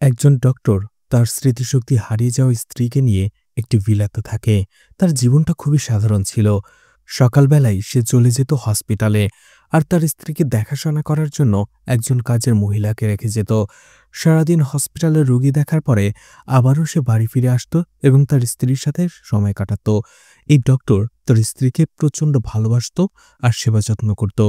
একজন ডক্টর তার স্মৃতিশক্তি হারিয়ে যাওয়া স্ত্রীকে নিয়ে একটি ভিলাতে থাকে। তার জীবনটা খুবই সাধারণ ছিল। সকালবেলায় সে চলে যেত হসপিটালে, আর তার স্ত্রীকে দেখাশোনা করার জন্য একজন কাজের মহিলাকে রেখে যেত। সারাদিন হসপিটালে রোগী দেখার পরে আবারও সে বাড়ি ফিরে আসতো এবং তার স্ত্রীর সাথে সময় কাটাতো। এই ডক্টর তার স্ত্রীকে প্রচণ্ড ভালোবাসতো আর সেবা যত্ন করত।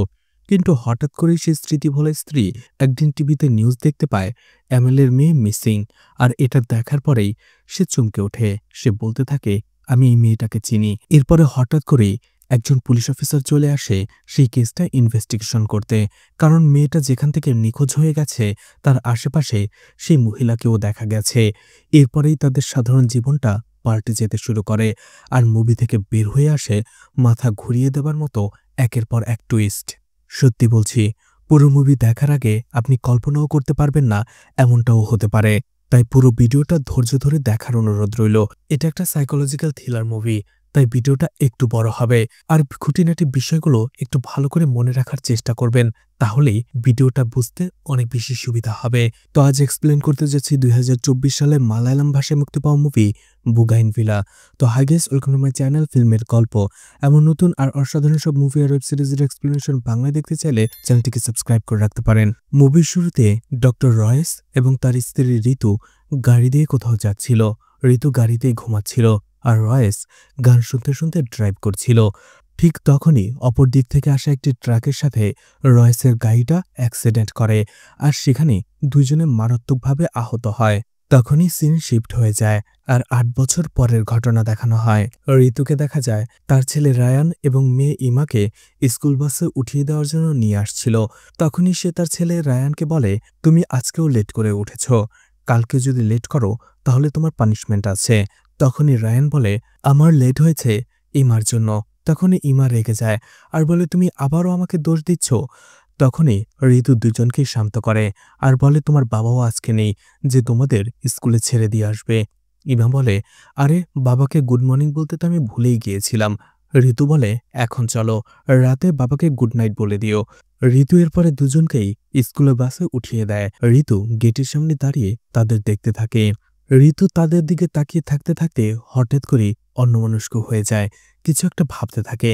কিন্তু হঠাৎ করেই সে স্মৃতিভোলা স্ত্রী একদিন টিভিতে নিউজ দেখতে পায় এমএলএর মেয়ে মিসিং। আর এটা দেখার পরেই সে চমকে ওঠে। সে বলতে থাকে, আমি এই মেয়েটাকে চিনি। এরপরে হঠাৎ করেই একজন পুলিশ অফিসার চলে আসে সেই কেসটা ইনভেস্টিগেশন করতে, কারণ মেয়েটা যেখান থেকে নিখোঁজ হয়ে গেছে তার আশেপাশে সেই মহিলাকেও দেখা গেছে। এরপরেই তাদের সাধারণ জীবনটা পাল্টে যেতে শুরু করে, আর মুভি থেকে বের হয়ে আসে মাথা ঘুরিয়ে দেবার মতো একের পর এক টুইস্ট। সত্যি বলছি, পুরো মুভি দেখার আগে আপনি কল্পনাও করতে পারবেন না এমনটাও হতে পারে। তাই পুরো ভিডিওটা ধৈর্য ধরে দেখার অনুরোধ রইল। এটা একটা সাইকোলজিক্যাল থ্রিলার মুভি, তাই ভিডিওটা একটু বড় হবে। আর খুঁটিনাটি বিষয়গুলো একটু ভালো করে মনে রাখার চেষ্টা করবেন, তাহলেই ভিডিওটা বুঝতে অনেক বেশি সুবিধা হবে। তো আজ এক্সপ্লেন করতে যাচ্ছি 2024 সালে মালায়ালাম ভাষায় মুক্তি পাওয়া মুভি বুগাইনভিলা। তো hi guys, welcome to my channel ফিল্মের গল্প। এমন নতুন আর অসাধারণ সব মুভি আর ওয়েব সিরিজের এক্সপ্লেনেশন বাংলায় দেখতে চাইলে চ্যানেলটিকে সাবস্ক্রাইব করে রাখতে পারেন। মুভির শুরুতে ডক্টর রয়েস এবং তার স্ত্রী ঋতু গাড়ি দিয়ে কোথাও যাচ্ছিল। ঋতু গাড়িতেই ঘুমাচ্ছিল আর রয়েস গান শুনতে শুনতে ড্রাইভ করছিল। ঠিক তখনই অপর দিক থেকে আসা একটি ট্রাকের সাথে রয়েসের গাড়িটা অ্যাক্সিডেন্ট করে, আর সেখানে দুইজনে মারাত্মকভাবে আহত হয়। তখনই সিন শিফট হয়ে যায় আর ৮ বছর পরের ঘটনা দেখানো হয়। ঋতুকে দেখা যায় তার ছেলে রায়ান এবং মেয়ে ইমাকে স্কুল বাসে উঠিয়ে দেওয়ার জন্য নিয়ে আসছিল। তখনই সে তার ছেলে রায়ানকে বলে, তুমি আজকেও লেট করে উঠেছ, কালকে যদি লেট করো তাহলে তোমার পানিশমেন্ট আছে। তখনই রায়ান বলে, আমার লেট হয়েছে ইমার জন্য। তখনই ইমা রেগে যায় আর বলে, তুমি আবারও আমাকে দোষ দিচ্ছ। তখনই ঋতু দুজনকেই শান্ত করে আর বলে, তোমার বাবাও আজকে নেই যে তোমাদের স্কুলে ছেড়ে দিয়ে আসবে। ইমা বলে, আরে বাবাকে গুড মর্নিং বলতে তো আমি ভুলেই গিয়েছিলাম। ঋতু বলে, এখন চলো, রাতে বাবাকে গুড নাইট বলে দিও। ঋতু এরপরে দুজনকেই স্কুলের বাসে উঠিয়ে দেয়। ঋতু গেটের সামনে দাঁড়িয়ে তাদের দেখতে থাকে। ঋতু তাদের দিকে তাকিয়ে থাকতে থাকতে হঠাৎ করে অন্যমনস্ক হয়ে যায়, কিছু একটা ভাবতে থাকে।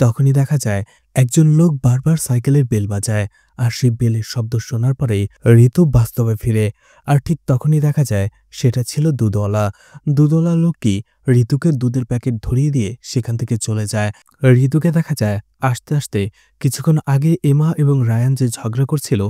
তখনই দেখা যায় একজন লোক বারবার সাইকেলের বেল বাজায়, আর সেই বেলের শব্দ শোনার পরেই ঋতু বাস্তবে ফিরে। আর ঠিক তখনই দেখা যায় সেটা ছিল দুধওয়ালা। দুধওয়ালা লোকটি ঋতুকে দুধের প্যাকেট ধরিয়ে দিয়ে সেখান থেকে চলে যায়। ঋতুকে দেখা যায় আস্তে আস্তে কিছুক্ষণ আগে এমা এবং রায়ান যে ঝগড়া করছিল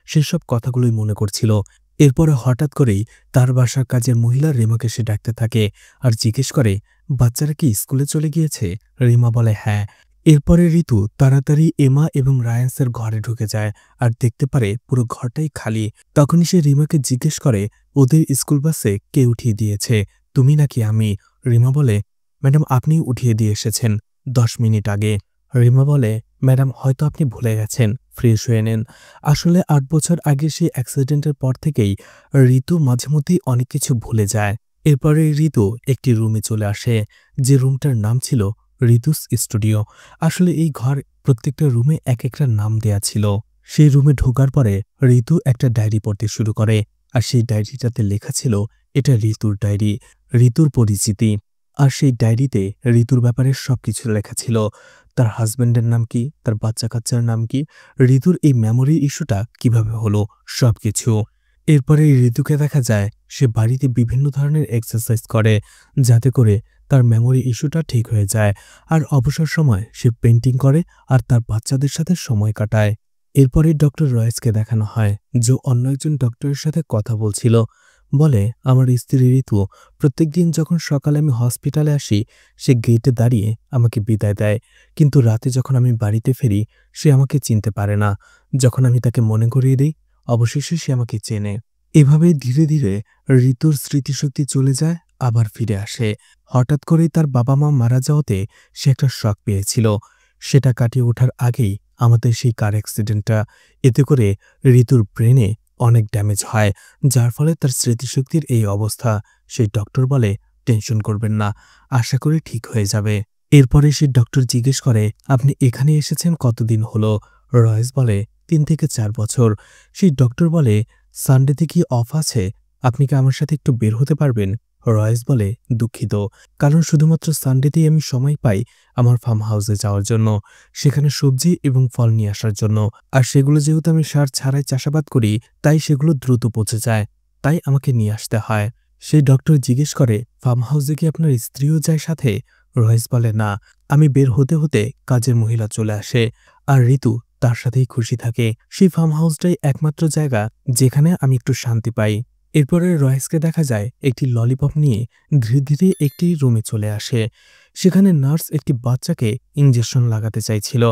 সেসব কথাগুলোই মনে করছিল। এরপরে হঠাৎ করেই তার বাসার কাজের মহিলা রিমাকে সে ডাকতে থাকে আর জিজ্ঞেস করে, বাচ্চারা কি স্কুলে চলে গিয়েছে? রিমা বলে হ্যাঁ। এরপরে ঋতু তাড়াতাড়ি এমা এবং রায়ান্সের ঘরে ঢুকে যায় আর দেখতে পারে পুরো ঘরটাই খালি। তখনই সে রিমাকে জিজ্ঞেস করে, ওদের স্কুল বাসে কে উঠিয়ে দিয়েছে, তুমি নাকি আমি? রিমা বলে, ম্যাডাম আপনি উঠিয়ে দিয়ে এসেছেন 10 মিনিট আগে। রিমা বলে, ম্যাডাম হয়তো আপনি ভুলে গেছেন, ফ্রেশ হয়ে নেন। আসলে ৮ বছর আগে সেই অ্যাক্সিডেন্টের পর থেকেই ঋতু মাঝে মধ্যেই অনেক কিছু ভুলে যায়। এরপরে ঋতু একটি রুমে চলে আসে, যে রুমটার নাম ছিল ঋতুস স্টুডিও। আসলে এই ঘর প্রত্যেকটা রুমে এক একটা নাম দেয়া ছিল। সেই রুমে ঢোকার পরে ঋতু একটা ডায়েরি পড়তে শুরু করে, আর সেই ডায়েরিটাতে লেখা ছিল এটা ঋতুর ডায়েরি, ঋতুর পরিচিতি। আর সেই ডায়েরিতে ঋতুর ব্যাপারে সবকিছু লেখা ছিল, তার হাজব্যান্ডের নাম কি, তার বাচ্চা কাচ্চার নাম কি, ঋতুর এই মেমোরি ইস্যুটা কিভাবে হলো, সবকিছু। এরপরে ঋতুকে দেখা যায় সে বাড়িতে বিভিন্ন ধরনের এক্সারসাইজ করে, যাতে করে তার মেমোরি ইস্যুটা ঠিক হয়ে যায়। আর অবসর সময় সে পেন্টিং করে আর তার বাচ্চাদের সাথে সময় কাটায়। এরপরে ডক্টর রয়েসকে দেখানো হয়, যে অন্য একজন ডক্টরের সাথে কথা বলছিল। বলে, আমার স্ত্রী ঋতু প্রত্যেকদিন যখন সকালে আমি হসপিটালে আসি সে গেটে দাঁড়িয়ে আমাকে বিদায় দেয়, কিন্তু রাতে যখন আমি বাড়িতে ফিরি সে আমাকে চিনতে পারে না। যখন আমি তাকে মনে করিয়ে দিই অবশেষে সে আমাকে চেনে। এভাবেই ধীরে ধীরে ঋতুর স্মৃতিশক্তি চলে যায়, আবার ফিরে আসে। হঠাৎ করেই তার বাবা মা মারা যাওয়াতে সে একটা শক পেয়েছিল। সেটা কাটিয়ে ওঠার আগেই আমাদের সেই কার অ্যাক্সিডেন্টটা, এতে করে ঋতুর ব্রেনে অনেক ড্যামেজ হয়, যার ফলে তার স্মৃতিশক্তির এই অবস্থা। সেই ডক্টর বলে, টেনশন করবেন না, আশা করি ঠিক হয়ে যাবে। এরপরে সেই ডক্টর জিজ্ঞেস করে, আপনি এখানে এসেছেন কতদিন হলো? রয়েস বলে, 3 থেকে 4 বছর। সেই ডক্টর বলে, সানডেতে কি অফ আছে? আপনি কি আমার সাথে একটু বের হতে পারবেন? রয়েস বলে, দুঃখিত, কারণ শুধুমাত্র সানডেতেই আমি সময় পাই আমার ফার্ম হাউসে যাওয়ার জন্য, সেখানে সবজি এবং ফল নিয়ে আসার জন্য। আর সেগুলো যেহেতু আমি সার ছাড়াই চাষাবাদ করি, তাই সেগুলো দ্রুত পচে যায়, তাই আমাকে নিয়ে আসতে হয়। সেই ডক্টর জিজ্ঞেস করে, ফার্ম হাউসে কি আপনার স্ত্রীও যায় সাথে? রয়েস বলে, না। আমি বের হতে হতে কাজের মহিলা চলে আসে, আর ঋতু তার সাথেই খুশি থাকে। সেই ফার্ম হাউসটাই একমাত্র জায়গা যেখানে আমি একটু শান্তি পাই। এরপরে রয়েসকে দেখা যায় একটি ললিপপ নিয়ে ধীরে ধীরে একটি রুমে চলে আসে। সেখানে নার্স একটি বাচ্চাকে ইঞ্জেকশন লাগাতে চাইছিল,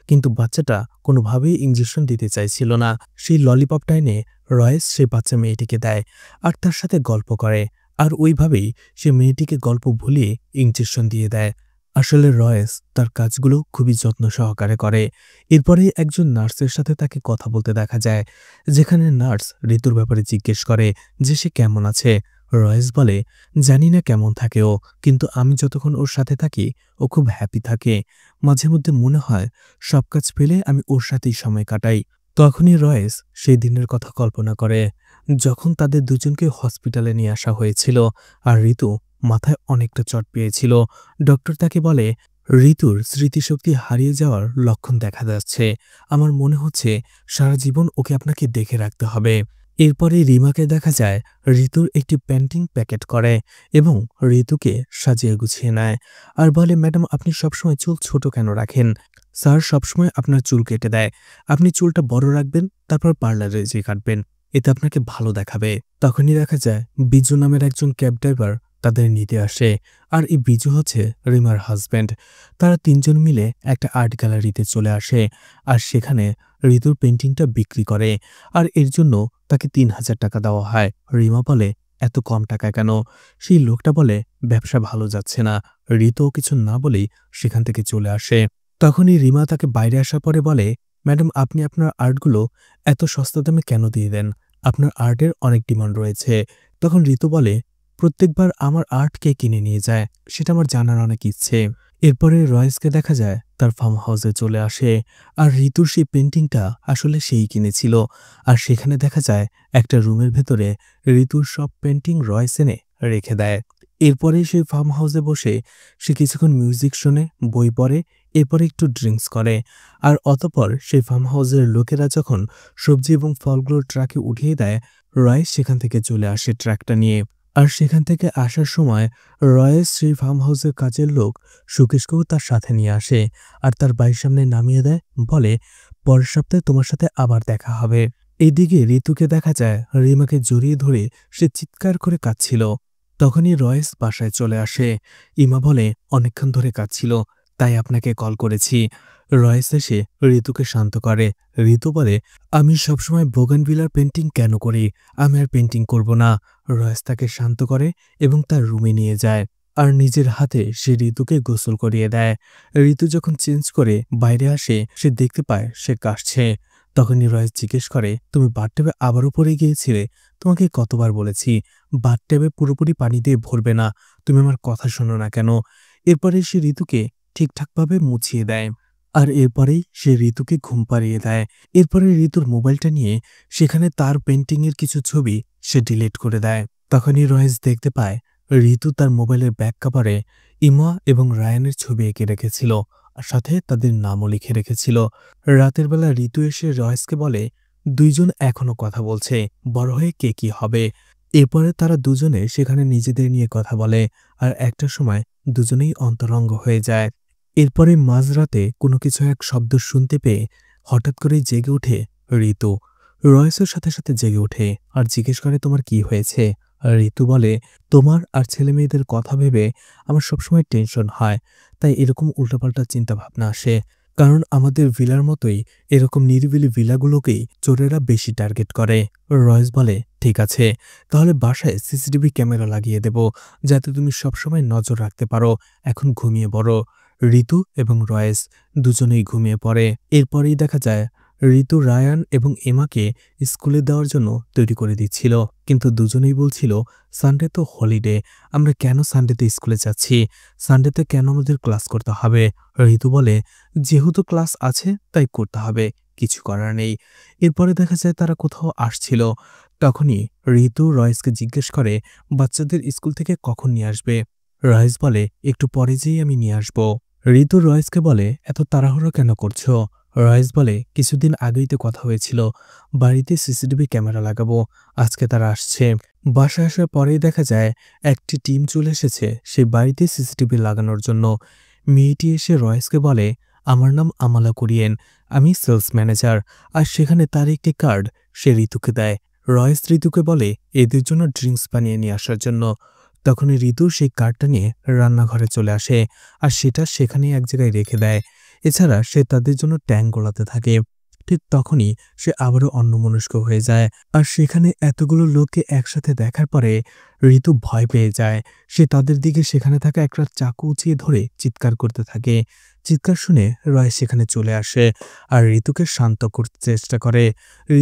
কিন্তু বাচ্চাটা কোনোভাবেই ইঞ্জেকশন দিতে চাইছিল না। সেই ললিপপটা এনে রয়েস সেই বাচ্চা মেয়েটিকে দেয় আর তার সাথে গল্প করে, আর ওইভাবেই সে মেয়েটিকে গল্প ভুলিয়ে ইঞ্জেকশন দিয়ে দেয়। আসলে রয়েস তার কাজগুলো খুবই যত্ন সহকারে করে। এরপরে একজন নার্সের সাথে তাকে কথা বলতে দেখা যায়, যেখানে নার্স ঋতুর ব্যাপারে জিজ্ঞেস করে যে সে কেমন আছে। রয়েস বলে, জানি না কেমন থাকে ও, কিন্তু আমি যতক্ষণ ওর সাথে থাকি ও খুব হ্যাপি থাকে। মাঝে মধ্যে মনে হয় সব কাজ ফেলে আমি ওর সাথেই সময় কাটাই। তখনই রয়েস সেই দিনের কথা কল্পনা করে যখন তাদের দুজনকে হসপিটালে নিয়ে আসা হয়েছিল, আর ঋতু মাথায় অনেকটা চট পেয়েছিল। ডক্টর তাকে বলে, ঋতুর স্মৃতিশক্তি হারিয়ে যাওয়ার লক্ষণ দেখা যাচ্ছে। আমার মনে হচ্ছে সারা জীবন ওকে আপনাকে দেখে রাখতে হবে। এরপরে রিমাকে দেখা যায় ঋতুর একটি পেন্টিং প্যাকেট করে এবং ঋতুকে সাজিয়ে গুছিয়ে নেয়, আর বলে, ম্যাডাম আপনি সবসময় চুল ছোট কেন রাখেন? স্যার সবসময় আপনার চুল কেটে দেয়, আপনি চুলটা বড় রাখবেন, তারপর পার্লারে যেয়ে কাটবেন, এতে আপনাকে ভালো দেখাবে। তখনই দেখা যায় বিজু নামের একজন ক্যাব ড্রাইভার তাদের নিতে আসে, আর এই বিজু হচ্ছে রিমার হাজব্যান্ড। তারা তিনজন মিলে একটা আর্ট গ্যালারিতে চলে আসে, আর সেখানে ঋতুর পেন্টিংটা বিক্রি করে, আর এর জন্য তাকে ৩,০০০ টাকা দেওয়া হয়। রিমা বলে, এত কম টাকায় কেন? সেই লোকটা বলে, ব্যবসা ভালো যাচ্ছে না। ঋতুও কিছু না বলেই সেখান থেকে চলে আসে। তখনই রিমা তাকে বাইরে আসার পরে বলে, ম্যাডাম আপনি আপনার আর্টগুলো এত সস্তা দামে কেন দিয়ে দেন? আপনার আর্টের অনেক ডিমান্ড রয়েছে। তখন ঋতু বলে, প্রত্যেকবার আমার আর্ট কে কিনে নিয়ে যায় সেটা আমার জানার অনেক ইচ্ছে। এরপরে রয়েসকে দেখা যায় তার ফার্ম হাউসে চলে আসে, আর ঋতুর সেই পেন্টিংটা আসলে সেই কিনেছিল। আর সেখানে দেখা যায় একটা রুমের ভেতরে ঋতুর সব পেন্টিং রয়েস এনে রেখে দেয়। এরপরে সেই ফার্ম হাউসে বসে সে কিছুক্ষণ মিউজিক শোনে, বই পড়ে, এরপরে একটু ড্রিঙ্কস করে। আর অতঃপর সেই ফার্ম হাউসের লোকেরা যখন সবজি এবং ফলগুলো ট্রাকে উঠিয়ে দেয়, রয়েস সেখান থেকে চলে আসে ট্রাকটা নিয়ে। আর সেখান থেকে আসার সময় রয়েস সেই ফার্ম হাউসের কাজের লোক সুকেশকেও তার সাথে নিয়ে আসে, আর তার বাড়ির সামনে নামিয়ে দেয়, বলে, পরের সপ্তাহে তোমার সাথে আবার দেখা হবে। এইদিকে ঋতুকে দেখা যায় রিমাকে জড়িয়ে ধরে সে চিৎকার করে কাঁদছিল। তখনই রয়েস বাসায় চলে আসে। ইমা বলে, অনেকক্ষণ ধরে কাঁদছিল, তাই আপনাকে কল করেছি। রয়েস এসে ঋতুকে শান্ত করে। ঋতু বলে, আমি সবসময় বোগানভিলার পেন্টিং কেন করি? আমি আর পেন্টিং করব না। রয়েস তাকে শান্ত করে এবং তার রুমে নিয়ে যায়, আর নিজের হাতে সে ঋতুকে গোসল করিয়ে দেয়। ঋতু যখন চেঞ্জ করে বাইরে আসে, সে দেখতে পায় সে কাশছে। তখনই রয়েস জিজ্ঞেস করে, তুমি বাথটবে আবারও পড়ে গিয়েছিলে? তোমাকে কতবার বলেছি বাথটবে পুরোপুরি পানি দিয়ে ভরবে না, তুমি আমার কথা শোনো না কেন? এরপরে সে ঋতুকে ঠিকঠাকভাবে মুছিয়ে দেয়, আর এরপরেই সে ঋতুকে ঘুম পাড়িয়ে দেয়। এরপরে ঋতুর মোবাইলটা নিয়ে সেখানে তার পেন্টিংয়ের কিছু ছবি সে ডিলিট করে দেয়। তখনই রয়েস দেখতে পায় ঋতু তার মোবাইলের ব্যাক কভারে ইমা এবং রায়ানের ছবি এঁকে রেখেছিল, আর সাথে তাদের নামও লিখে রেখেছিল। রাতের বেলা ঋতু এসে রয়েসকে বলে, দুইজন এখনো কথা বলছে, বড় হয়ে কে কি হবে। এরপরে তারা দুজনে সেখানে নিজেদের নিয়ে কথা বলে, আর একটা সময় দুজনেই অন্তরঙ্গ হয়ে যায়। এরপরে মাঝরাতে কোনো কিছু এক শব্দ শুনতে পেয়ে হঠাৎ করেই জেগে ওঠে ঋতু। রয়েসের সাথে সাথে জেগে ওঠে আর জিজ্ঞেস করে, তোমার কি হয়েছে? আর ঋতু বলে, তোমার আর ছেলে মেয়েদের কথা ভেবে আমার সবসময় টেনশন হয়, তাই এরকম উল্টাপাল্টা চিন্তা ভাবনা আসে। কারণ আমাদের ভিলার মতোই এরকম নিরিবিলি ভিলাগুলোকেই চোরেরা বেশি টার্গেট করে। রয়েস বলে, ঠিক আছে, তাহলে বাসায় সিসিটিভি ক্যামেরা লাগিয়ে দেব, যাতে তুমি সবসময় নজর রাখতে পারো। এখন ঘুমিয়ে পড়ো। ঋতু এবং রয়েস দুজনেই ঘুমিয়ে পড়ে। এরপরেই দেখা যায় ঋতু রায়ান এবং এমাকে স্কুলে দেওয়ার জন্য তৈরি করে দিচ্ছিল, কিন্তু দুজনেই বলছিল, সানডে তো হলিডে, আমরা কেন সানডেতে স্কুলে যাচ্ছি? সানডেতে কেন আমাদের ক্লাস করতে হবে? ঋতু বলে, যেহেতু ক্লাস আছে তাই করতে হবে, কিছু করার নেই। এরপরে দেখা যায় তারা কোথাও আসছিল। তখনই ঋতু রয়েসকে জিজ্ঞেস করে বাচ্চাদের স্কুল থেকে কখন নিয়ে আসবে। রয়েস বলে একটু পরে যেই আমি নিয়ে আসব। ঋতু রয়েসকে বলে এত তাড়াহুড়ো কেন করছো। রয়েস বলে কিছুদিন আগেই তো কথা হয়েছিল বাড়িতে সিসিটিভি ক্যামেরা লাগাবো, আজকে তারা আসছে। বাসায় আসার পরেই দেখা যায় একটি টিম চলে এসেছে সেই বাড়িতে সিসিটিভি লাগানোর জন্য। মেয়েটি এসে রয়েসকে বলে আমার নাম আমালা কুরিয়েন, আমি সেলস ম্যানেজার। আর সেখানে তার একটি কার্ড সে ঋতুকে দেয়। রয়েস ঋতুকে বলে এদের জন্য ড্রিঙ্কস বানিয়ে নিয়ে আসার জন্য। তখনই ঋতু সেই কার্ডটা নিয়ে রান্নাঘরে চলে আসে আর সেটা সেখানেই এক জায়গায় রেখে দেয়। এছাড়া সে তাদের জন্য ট্যাঙ্ক গলাতে থাকে। ঠিক তখনই সে আবারও অন্যমনস্ক হয়ে যায়। আর সেখানে এতগুলো লোককে একসাথে দেখার পরে ঋতু ভয় পেয়ে যায়। সে তাদের দিকে সেখানে থাকা একটা চাকু উঁচিয়ে ধরে চিৎকার করতে থাকে। চিৎকার শুনে রয় সেখানে চলে আসে আর ঋতুকে শান্ত করতে চেষ্টা করে।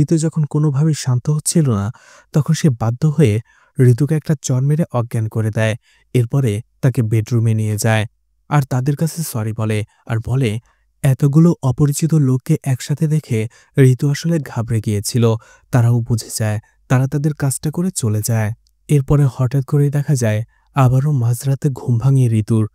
ঋতু যখন কোনোভাবেই শান্ত হচ্ছিল না তখন সে বাধ্য হয়ে ঋতুকে একটা চড় মেরে অজ্ঞান করে দেয়। এরপরে তাকে বেডরুমে নিয়ে যায় আর তাদের কাছে সরি বলে আর বলে এতগুলো অপরিচিত লোককে একসাথে দেখে ঋতু আসলে ঘাবড়ে গিয়েছিল। তারাও বুঝে যায়, তারা তাদের কাজটা করে চলে যায়। এরপরে হঠাৎ করেই দেখা যায় আবারও মাঝরাতে ঘুম ভাঙিয়ে ঋতুর।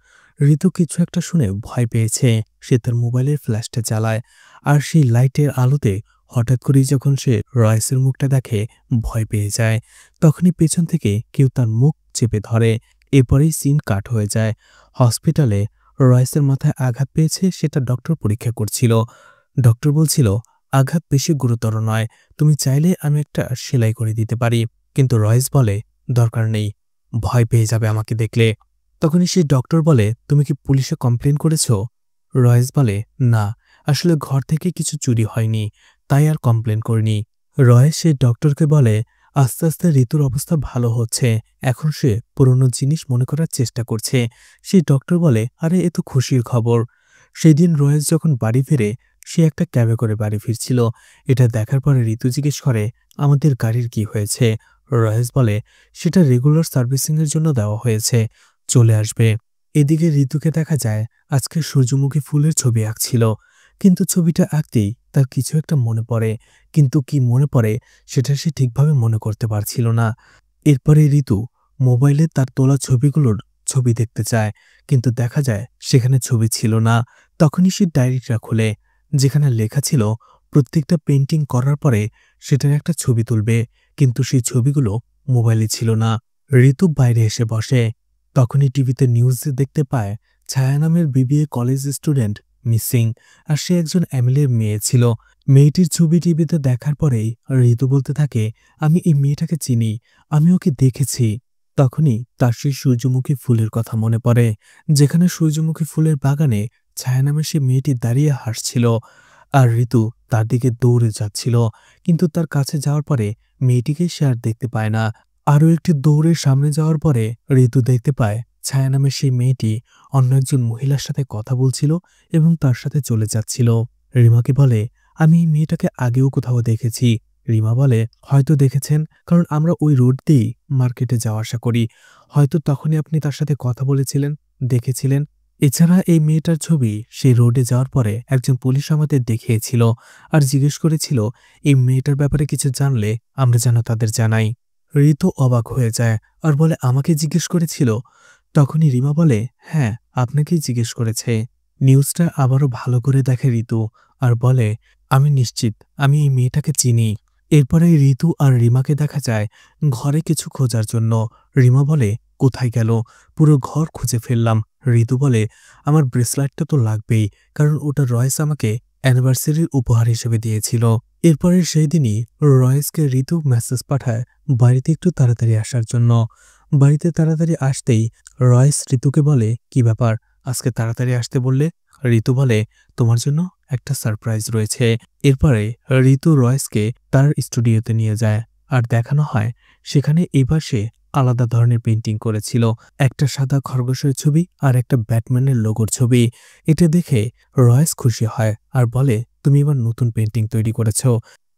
ঋতু কিছু একটা শুনে ভয় পেয়েছে। সে তার মোবাইলের ফ্ল্যাশটা চালায় আর সেই লাইটের আলোতে হঠাৎ করেই যখন সে রয়েসের মুখটা দেখে ভয় পেয়ে যায়। তখনই পেছন থেকে কেউ তার মুখ চেপে ধরে। এরপরেই সিন কাট হয়ে যায়। হসপিটালে রয়েসের মাথায় আঘাত পেয়েছে সেটা ডক্টর পরীক্ষা করছিল। ডক্টর বলছিল আঘাত বেশি গুরুতর নয়, তুমি চাইলে আমি একটা সেলাই করে দিতে পারি। কিন্তু রয়েস বলে দরকার নেই, ভয় পেয়ে যাবে আমাকে দেখলে। তখনই সেই ডক্টর বলে তুমি কি পুলিশে কমপ্লেন করেছ। রয়েস বলে না, আসলে ঘর থেকে কিছু চুরি হয়নি, তাই আর কমপ্লেন করিনি। রয়েস সেই ডক্টরকে বলে আস্তে আস্তে ঋতুর অবস্থা ভালো হচ্ছে, এখন সে পুরনো জিনিস মনে করার চেষ্টা করছে। সেই ডক্টর বলে আরে এ তো খুশির খবর। সেই দিন রয়েস যখন বাড়ি ফিরে সে একটা ক্যাবে করে বাড়ি ফিরছিল। এটা দেখার পরে ঋতু জিজ্ঞেস করে আমাদের গাড়ির কি হয়েছে। রয়েস বলে সেটা রেগুলার সার্ভিসিংয়ের জন্য দেওয়া হয়েছে, চলে আসবে। এদিকে ঋতুকে দেখা যায় আজকে সূর্যমুখী ফুলের ছবি আঁকছিল, কিন্তু ছবিটা আঁকতেই তার কিছু একটা মনে পড়ে, কিন্তু কি মনে পড়ে সেটা সে ঠিকভাবে মনে করতে পারছিল না। এরপরে ঋতু মোবাইলে তার তোলা ছবিগুলোর ছবি দেখতে চায়, কিন্তু দেখা যায় সেখানে ছবি ছিল না। তখনই সে ডায়েরিটা খোলে, যেখানে লেখা ছিল প্রত্যেকটা পেন্টিং করার পরে সেটার একটা ছবি তুলবে, কিন্তু সেই ছবিগুলো মোবাইলে ছিল না। ঋতু বাইরে এসে বসে। তখনই টিভিতে নিউজ দেখতে পায় ছায়া নামের বিবিএ কলেজ স্টুডেন্ট মিসিং, আর সে একজন এমএলএর মেয়ে ছিল। মেয়েটির ছবি টিভিতে দেখার পরেই ঋতু বলতে থাকে আমি এই মেয়েটাকে চিনি, আমি ওকে দেখেছি। তখনই তার সেই সূর্যমুখী ফুলের কথা মনে পড়ে, যেখানে সূর্যমুখী ফুলের বাগানে ছায়া নামের সে মেয়েটি দাঁড়িয়ে হাসছিল আর ঋতু তার দিকে দৌড়ে যাচ্ছিল। কিন্তু তার কাছে যাওয়ার পরে মেয়েটিকে সে আর দেখতে পায় না। আরও একটি দৌড়ে সামনে যাওয়ার পরে ঋতু দেখতে পায় ছায়া নামের সেই মেয়েটি অন্য একজন মহিলার সাথে কথা বলছিল এবং তার সাথে চলে যাচ্ছিল। রিমাকে বলে আমি এই মেয়েটাকে আগেও কোথাও দেখেছি। রিমা বলে হয়তো দেখেছেন, কারণ আমরা ওই রোড দিয়েই মার্কেটে যাওয়া আসা করি, হয়তো তখনই আপনি তার সাথে কথা বলেছিলেন, দেখেছিলেন। এছাড়া এই মেয়েটার ছবি সেই রোডে যাওয়ার পরে একজন পুলিশ আমাদের দেখিয়েছিল আর জিজ্ঞেস করেছিল এই মেয়েটার ব্যাপারে কিছু জানলে আমরা যেন তাদের জানাই। ঋতু অবাক হয়ে যায় আর বলে আমাকে জিজ্ঞেস করেছিল। তখনই রিমা বলে হ্যাঁ, আপনাকেই জিজ্ঞেস করেছে। নিউজটা আবারও ভালো করে দেখে ঋতু আর বলে আমি নিশ্চিত আমি এই মেয়েটাকে চিনি। এরপরে ঋতু আর রিমাকে দেখা যায় ঘরে কিছু খোঁজার জন্য। রিমা বলে কোথায় গেল, পুরো ঘর খুঁজে ফেললাম। ঋতু বলে আমার ব্রেসলেটটা তো লাগবেই, কারণ ওটা রয়েস আমাকে অ্যানিভার্সারির উপহার হিসেবে দিয়েছিল। এরপরে সেই দিনই রয়েসকে ঋতু মেসেজ পাঠায় বাড়িতে একটু তাড়াতাড়ি আসার জন্য। বাড়িতে তাড়াতাড়ি আসতেই রয়েস ঋতুকে বলে কি ব্যাপার, আজকে তাড়াতাড়ি আসতে বললে। ঋতু বলে তোমার জন্য একটা সারপ্রাইজ রয়েছে। এরপরে ঋতু রয়েসকে তার স্টুডিওতে নিয়ে যায় আর দেখানো হয় সেখানে এবার সে আলাদা ধরনের পেন্টিং করেছিল, একটা সাদা খরগোশের ছবি আর একটা ব্যাটম্যানের লোগোর ছবি। এটা দেখে রয়েস খুশি হয় আর বলে তুমি এবার নতুন পেন্টিং তৈরি করেছ।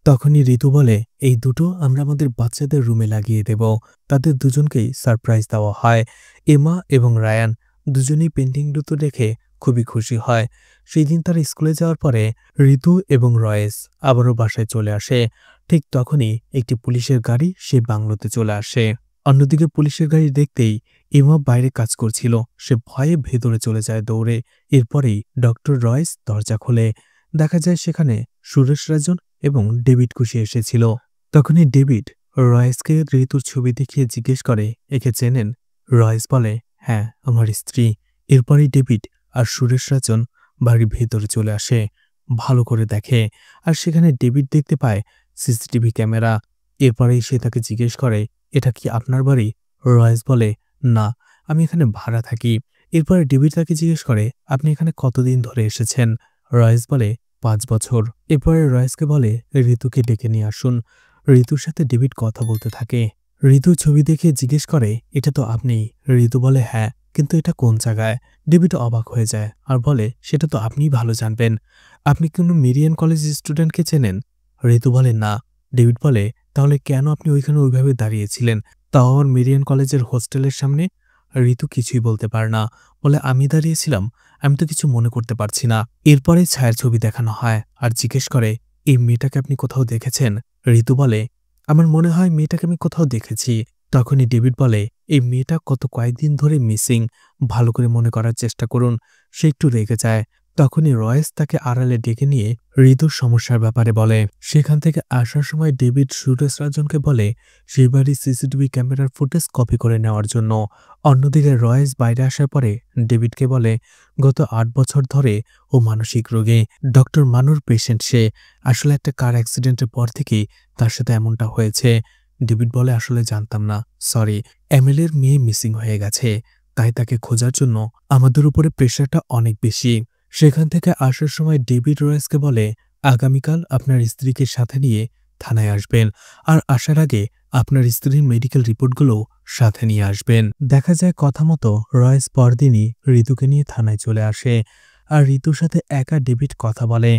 তখনই ঋতু বলে এই দুটো আমরা আমাদের বাচ্চাদের রুমে লাগিয়ে দেব। তাদের দুজনকেই সারপ্রাইজ দেওয়া হয়। এমা এবং রায়ান দুজনেই পেন্টিং দুটো দেখে খুবই খুশি হয়। সেই দিন তারা স্কুলে যাওয়ার পরে ঋতু এবং রয়েস আবারও বাসায় চলে আসে। ঠিক তখনই একটি পুলিশের গাড়ি সেই বাংলোতে চলে আসে। অন্যদিকে পুলিশের গাড়ি দেখতেই এমা বাইরে কাজ করছিল। সে ভয়ে ভেতরে চলে যায় দৌড়ে। এরপরেই ডক্টর রয়েস দরজা খোলে। দেখা যায় সেখানে সুরেশ রাজন এবং ডেভিড খুশি এসেছিল। তখনই ডেভিড রয়েসকে ঋতুর ছবি দেখিয়ে জিজ্ঞেস করে, একে চেনেন? রয়েস বলে, হ্যাঁ, আমার স্ত্রী। এরপরেই ডেভিড আর সুরেশ রাজন বাড়ির ভেতরে চলে আসে। ভালো করে দেখে আর সেখানে ডেভিড দেখতে পায় সিসিটিভি ক্যামেরা। এরপরেই সে তাকে জিজ্ঞেস করে, এটা কি আপনার বাড়ি? রয়েস বলে, না, আমি এখানে ভাড়া থাকি। এরপরে ডেভিড তাকে জিজ্ঞেস করে, আপনি এখানে কতদিন ধরে এসেছেন? রয়েস বলে, 5 বছর। এরপরে রয়েসকে বলে, ঋতুকে ডেকে নিয়ে আসুন। ঋতুর সাথে ডেভিড কথা বলতে থাকে। ঋতু ছবি দেখে জিজ্ঞেস করে, এটা তো আপনি? ঋতু বলে, হ্যাঁ, কিন্তু এটা কোন জায়গায়? ডেভিড অবাক হয়ে যায় আর বলে, সেটা তো আপনিই ভালো জানবেন। আপনি কোনো মেরিয়ান কলেজ স্টুডেন্টকে চেনেন? ঋতু বলে, না। ডেভিড বলে, তাহলে কেন আপনি ওইখানে ওইভাবে দাঁড়িয়েছিলেন, তাও আবার মেরিয়ান কলেজের হোস্টেলের সামনে? ঋতু কিছুই বলতে পারে না, বলে, আমি দাঁড়িয়েছিলাম, আমি তো কিছু মনে করতে পারছি না। এরপরে ছায়ার ছবি দেখানো হয় আর জিজ্ঞেস করে, এই মেয়েটাকে আপনি কোথাও দেখেছেন? ঋতু বলে, আমার মনে হয় মেয়েটাকে আমি কোথাও দেখেছি। তখনই ডেভিড বলে, এই মেয়েটা কয়েকদিন ধরে মিসিং, ভালো করে মনে করার চেষ্টা করুন। সে একটু রেগে যায়। তখনই রয়েস তাকে আড়ালে ডেকে নিয়ে ঋতুর সমস্যার ব্যাপারে বলে। সেখান থেকে আসার সময় ডেভিড সুরেশ রাজনকে বলে সেই বাড়ির সিসিটিভি ক্যামেরার ফুটেজ কপি করে নেওয়ার জন্য। অন্যদিকে রয়েস বাইরে আসার পরে ডেভিডকে বলে, গত 8 বছর ধরে ও মানসিক রোগে, ডক্টর মানুর পেশেন্ট সে। আসলে একটা কার অ্যাক্সিডেন্টের পর থেকেই তার সাথে এমনটা হয়েছে। ডেভিড বলে, আসলে জানতাম না, সরি। এমএলএর মেয়ে মিসিং হয়ে গেছে, তাই তাকে খোঁজার জন্য আমাদের উপরে প্রেশারটা অনেক বেশি। সেখান থেকে আসার সময় ডেভিড রয়েসকে বলে, আগামীকাল আপনার স্ত্রীকে সাথে নিয়ে থানায় আসবেন, আর আসার আগে আপনার স্ত্রীর মেডিকেল রিপোর্টগুলো সাথে নিয়ে আসবেন। দেখা যায় কথা মতো রয়েস পরদিনই ঋতুকে নিয়ে থানায় চলে আসে আর ঋতুর সাথে একা ডেভিড কথা বলে।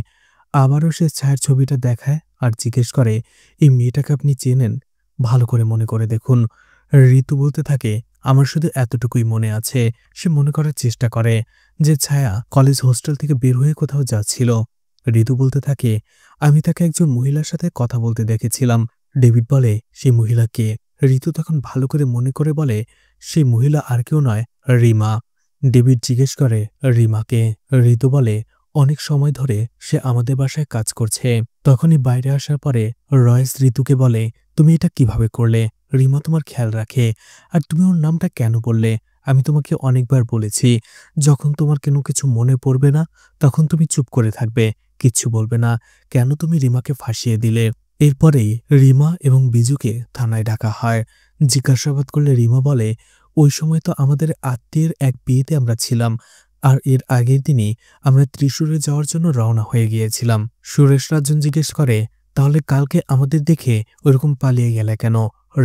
আবারও সে ছায়ার ছবিটা দেখায় আর জিজ্ঞেস করে, এই মেয়েটাকে আপনি চেনেন? ভালো করে মনে করে দেখুন। ঋতু বলতে থাকে, আমার শুধু এতটুকুই মনে আছে। সে মনে করার চেষ্টা করে যে ছায়া কলেজ হোস্টেল থেকে বের হয়ে কোথাও যাচ্ছিল। ঋতু বলতে থাকে, আমি তাকে একজন মহিলার সাথে কথা বলতে দেখেছিলাম। ডেভিড বলে, সেই মহিলা কে? ঋতু তখন ভালো করে মনে করে বলে, সেই মহিলা আর কেউ নয়, রিমা। ডেভিড জিজ্ঞেস করে, রিমাকে? ঋতু বলে, অনেক সময় ধরে সে আমাদের বাসায় কাজ করছে। তখনই বাইরে আসার পরে রয়েস ঋতুকে বলে, তুমি এটা কিভাবে করলে? রিমা তোমার খেয়াল রাখে, আর তুমি ওর নামটা কেন বললে? আমি তোমাকে অনেকবার বলেছি, যখন তোমার কোনো কিছু মনে পড়বে না তখন তুমি চুপ করে থাকবে, কিচ্ছু বলবে না। কেন তুমি রিমাকে ফাঁসিয়ে দিলে? এরপরেই রিমা এবং বিজুকে থানায় ডাকা হয়। জিজ্ঞাসাবাদ করলে রিমা বলে, ওই সময় তো আমাদের আত্মীয়ের এক বিয়েতে আমরা ছিলাম, আর এর আগের দিনই আমরা ত্রিশূরে যাওয়ার জন্য রওনা হয়ে গিয়েছিলাম। সুরেশ রাজন জিজ্ঞেস করে, তাহলে কালকে আমাদের দেখে ওরকম পালিয়ে গেলে কেন?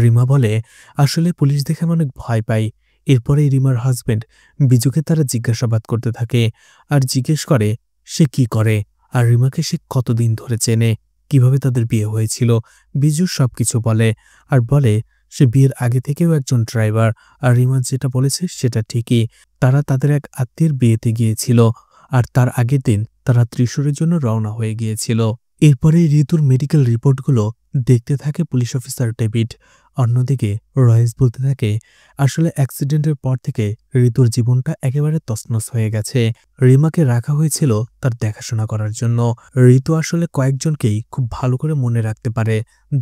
রিমা বলে, আসলে পুলিশ দেখে আমি অনেক ভয় পাই। এরপরেই রিমার হাজবেন্ড বিজুকে তারা জিজ্ঞাসাবাদ করতে থাকে আর জিজ্ঞেস করে সে কি করে আর রিমাকে সে কতদিন ধরে চেনে, কিভাবে তাদের বিয়ে হয়েছিল। বিজু সবকিছু বলে আর বলে সে বিয়ের আগে থেকেও একজন ড্রাইভার। আর রিমা যেটা বলেছে সেটা ঠিকই, তারা তাদের এক আত্মীয়ের বিয়েতে গিয়েছিল আর তার আগের দিন তারা ত্রিশূরের জন্য রওনা হয়ে গিয়েছিল। এরপরে ঋতুর মেডিকেল রিপোর্টগুলো দেখতে থাকে পুলিশ অফিসার ডেভিড। অন্যদিকে রয়েস বলতে থাকে, আসলে অ্যাক্সিডেন্টের পর থেকে ঋতুর জীবনটা একেবারে তছনছ হয়ে গেছে। রিমাকে রাখা হয়েছিল তার দেখাশোনা করার জন্য। ঋতু আসলে কয়েকজনকেই খুব ভালো করে মনে রাখতে পারে,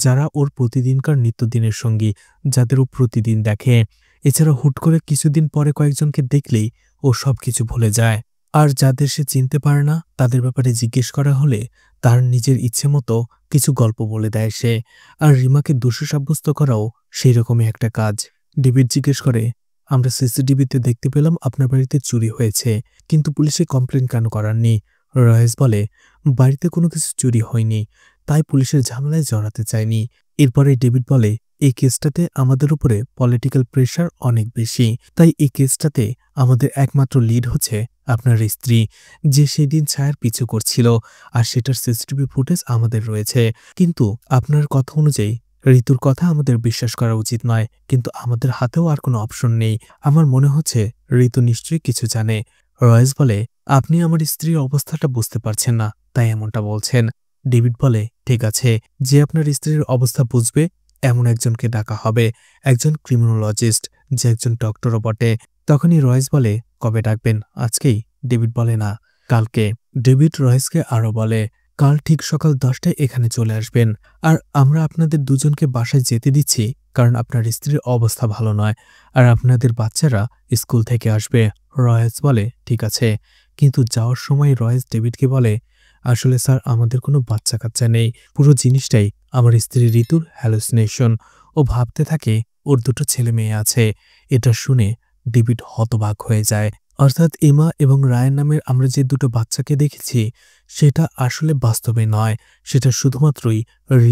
যারা ওর প্রতিদিনকার নিত্যদিনের সঙ্গী, যাদের ও প্রতিদিন দেখে। এছাড়া হুট করে কিছুদিন পরে কয়েকজনকে দেখলেই ও সবকিছু ভুলে যায়। আর যাদের সে চিনতে পারে না তাদের ব্যাপারে জিজ্ঞেস করা হলে তার নিজের ইচ্ছে মতো কিছু গল্প বলে দেয় সে। আর রিমাকে দোষী সাব্যস্ত করাও সেই রকমই একটা কাজ। ডেভিড জিজ্ঞেস করে, আমরা সিসিটিভিতে দেখতে পেলাম আপনার বাড়িতে চুরি হয়েছে, কিন্তু পুলিশে কমপ্লেন কেন করাননি? রয়েস বলে, বাড়িতে কোনো কিছু চুরি হয়নি, তাই পুলিশের ঝামেলায় জড়াতে চাইনি। এরপরে ডেভিড বলে, এই কেসটাতে আমাদের উপরে পলিটিক্যাল প্রেশার অনেক বেশি, তাই এই কেসটাতে আমাদের একমাত্র লিড হচ্ছে আপনার স্ত্রী, যে সেদিন ছায়ার পিছু করছিল, আর সেটার সিসিটিভি ফুটেজ আমাদের রয়েছে। কিন্তু আপনার কথা অনুযায়ী ঋতুর কথা আমাদের বিশ্বাস করা উচিত নয়, কিন্তু আমাদের হাতেও আর কোনো অপশন নেই। আমার মনে হচ্ছে ঋতু নিশ্চয়ই কিছু জানে। রয়েস বলে, আপনি আমার স্ত্রীর অবস্থাটা বুঝতে পারছেন না, তাই এমনটা বলছেন। ডেভিড বলে, ঠিক আছে, যে আপনার স্ত্রীর অবস্থা বুঝবে এমন একজনকে ডাকা হবে, একজন ক্রিমিনোলজিস্ট, যে একজন ডক্টরও বটে। তখনই রয়েস বলে, কবে ডাকবেন? আজকেই? ডেভিড বলে, না, কালকে। ডেভিড রয়েসকে আরও বলে, কাল ঠিক সকাল 10টায় এখানে চলে আসবেন। আর আমরা আপনাদের দুজনকে বাসায় যেতে দিচ্ছি কারণ আপনার স্ত্রীর অবস্থা ভালো নয়, আর আপনাদের বাচ্চারা স্কুল থেকে আসবে। রয়েস বলে, ঠিক আছে। কিন্তু যাওয়ার সময় রয়েস ডেভিডকে বলে, আসলে স্যার, আমাদের কোনো বাচ্চা কাচ্চা নেই, পুরো জিনিসটাই আমার স্ত্রী ঋতুর হ্যালুসিনেশন। ও ভাবতে থাকে ওর দুটো ছেলে মেয়ে আছে। এটা শুনে ডেভিড হতবাক হয়ে যায়। অর্থাৎ এমা এবং রায়ান নামের আমরা যে দুটো বাচ্চাকে দেখেছি সেটা আসলে বাস্তবে নয়, সেটা শুধুমাত্রই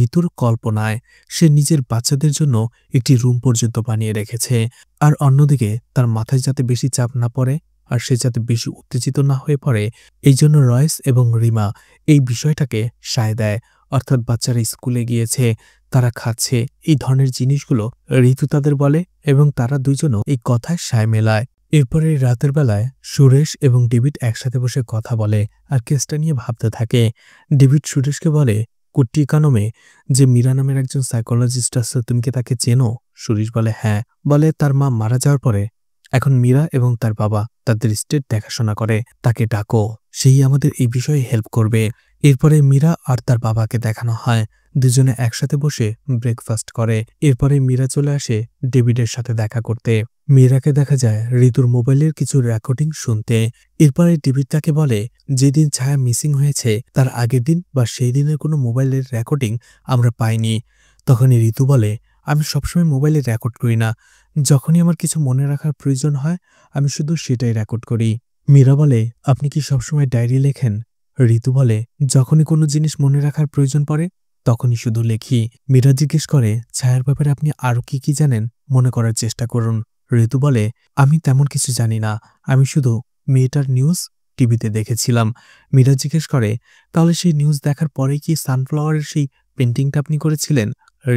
ঋতুর কল্পনায়। সে নিজের বাচ্চাদের জন্য একটি রুম পর্যন্ত বানিয়ে রেখেছে। আর অন্যদিকে তার মাথায় যাতে বেশি চাপ না পড়ে আর সে যাতে বেশি উত্তেজিত না হয়ে পড়ে, এই জন্য রয়েস এবং রিমা এই বিষয়টাকে সায় দেয়। অর্থাৎ বাচ্চারা স্কুলে গিয়েছে, তারা খাচ্ছে, এই ধরনের জিনিসগুলো ঋতু তাদের বলে এবং তারা দুইজনও এই কথায় সায় মেলায়। এরপরে রাতের বেলায় সুরেশ এবং ডেভিড একসাথে বসে কথা বলে আর কেসটা নিয়ে ভাবতে থাকে। ডেভিড সুরেশকে বলে, কুট্টি কানমে যে মীরা নামের একজন সাইকোলজিস্ট আছে, তুমি কি তাকে চেনো? সুরেশ বলে, হ্যাঁ। বলে, তার মা মারা যাওয়ার পরে এখন মীরা এবং তার বাবা তাদের স্টেট দেখাশোনা করে, তাকে ডাকো, সেই আমাদের এই বিষয়ে হেল্প করবে। এরপরে মীরা আর তার বাবাকে দেখানো হয়, দুজনে একসাথে বসে ব্রেকফাস্ট করে। এরপরে মীরা চলে আসে ডেভিডের সাথে দেখা করতে। মীরাকে দেখা যায় ঋতুর মোবাইলের কিছু রেকর্ডিং শুনতে। এরপরে ডেভিড তাকে বলে, যেদিন ছায়া মিসিং হয়েছে তার আগের দিন বা সেই দিনের কোনো মোবাইলের রেকর্ডিং আমরা পাইনি। তখনই ঋতু বলে, আমি সবসময় মোবাইলে রেকর্ড করি না, যখনই আমার কিছু মনে রাখার প্রয়োজন হয় আমি শুধু সেটাই রেকর্ড করি। মীরা বলে, আপনি কি সবসময় ডায়েরি লেখেন? ঋতু বলে, যখনই কোনো জিনিস মনে রাখার প্রয়োজন পড়ে তখনই শুধু লেখি। মীরা জিজ্ঞেস করে, ছায়ার ব্যাপারে আপনি আরও কি কি জানেন? মনে করার চেষ্টা করুন। ঋতু বলে, আমি তেমন কিছু জানি না, আমি শুধু মেয়েটার নিউজ টিভিতে দেখেছিলাম। মীরা জিজ্ঞেস করে, তাহলে সেই নিউজ দেখার পরে কি সানফ্লাওয়ারের সেই পেন্টিংটা আপনি করেছিলেন?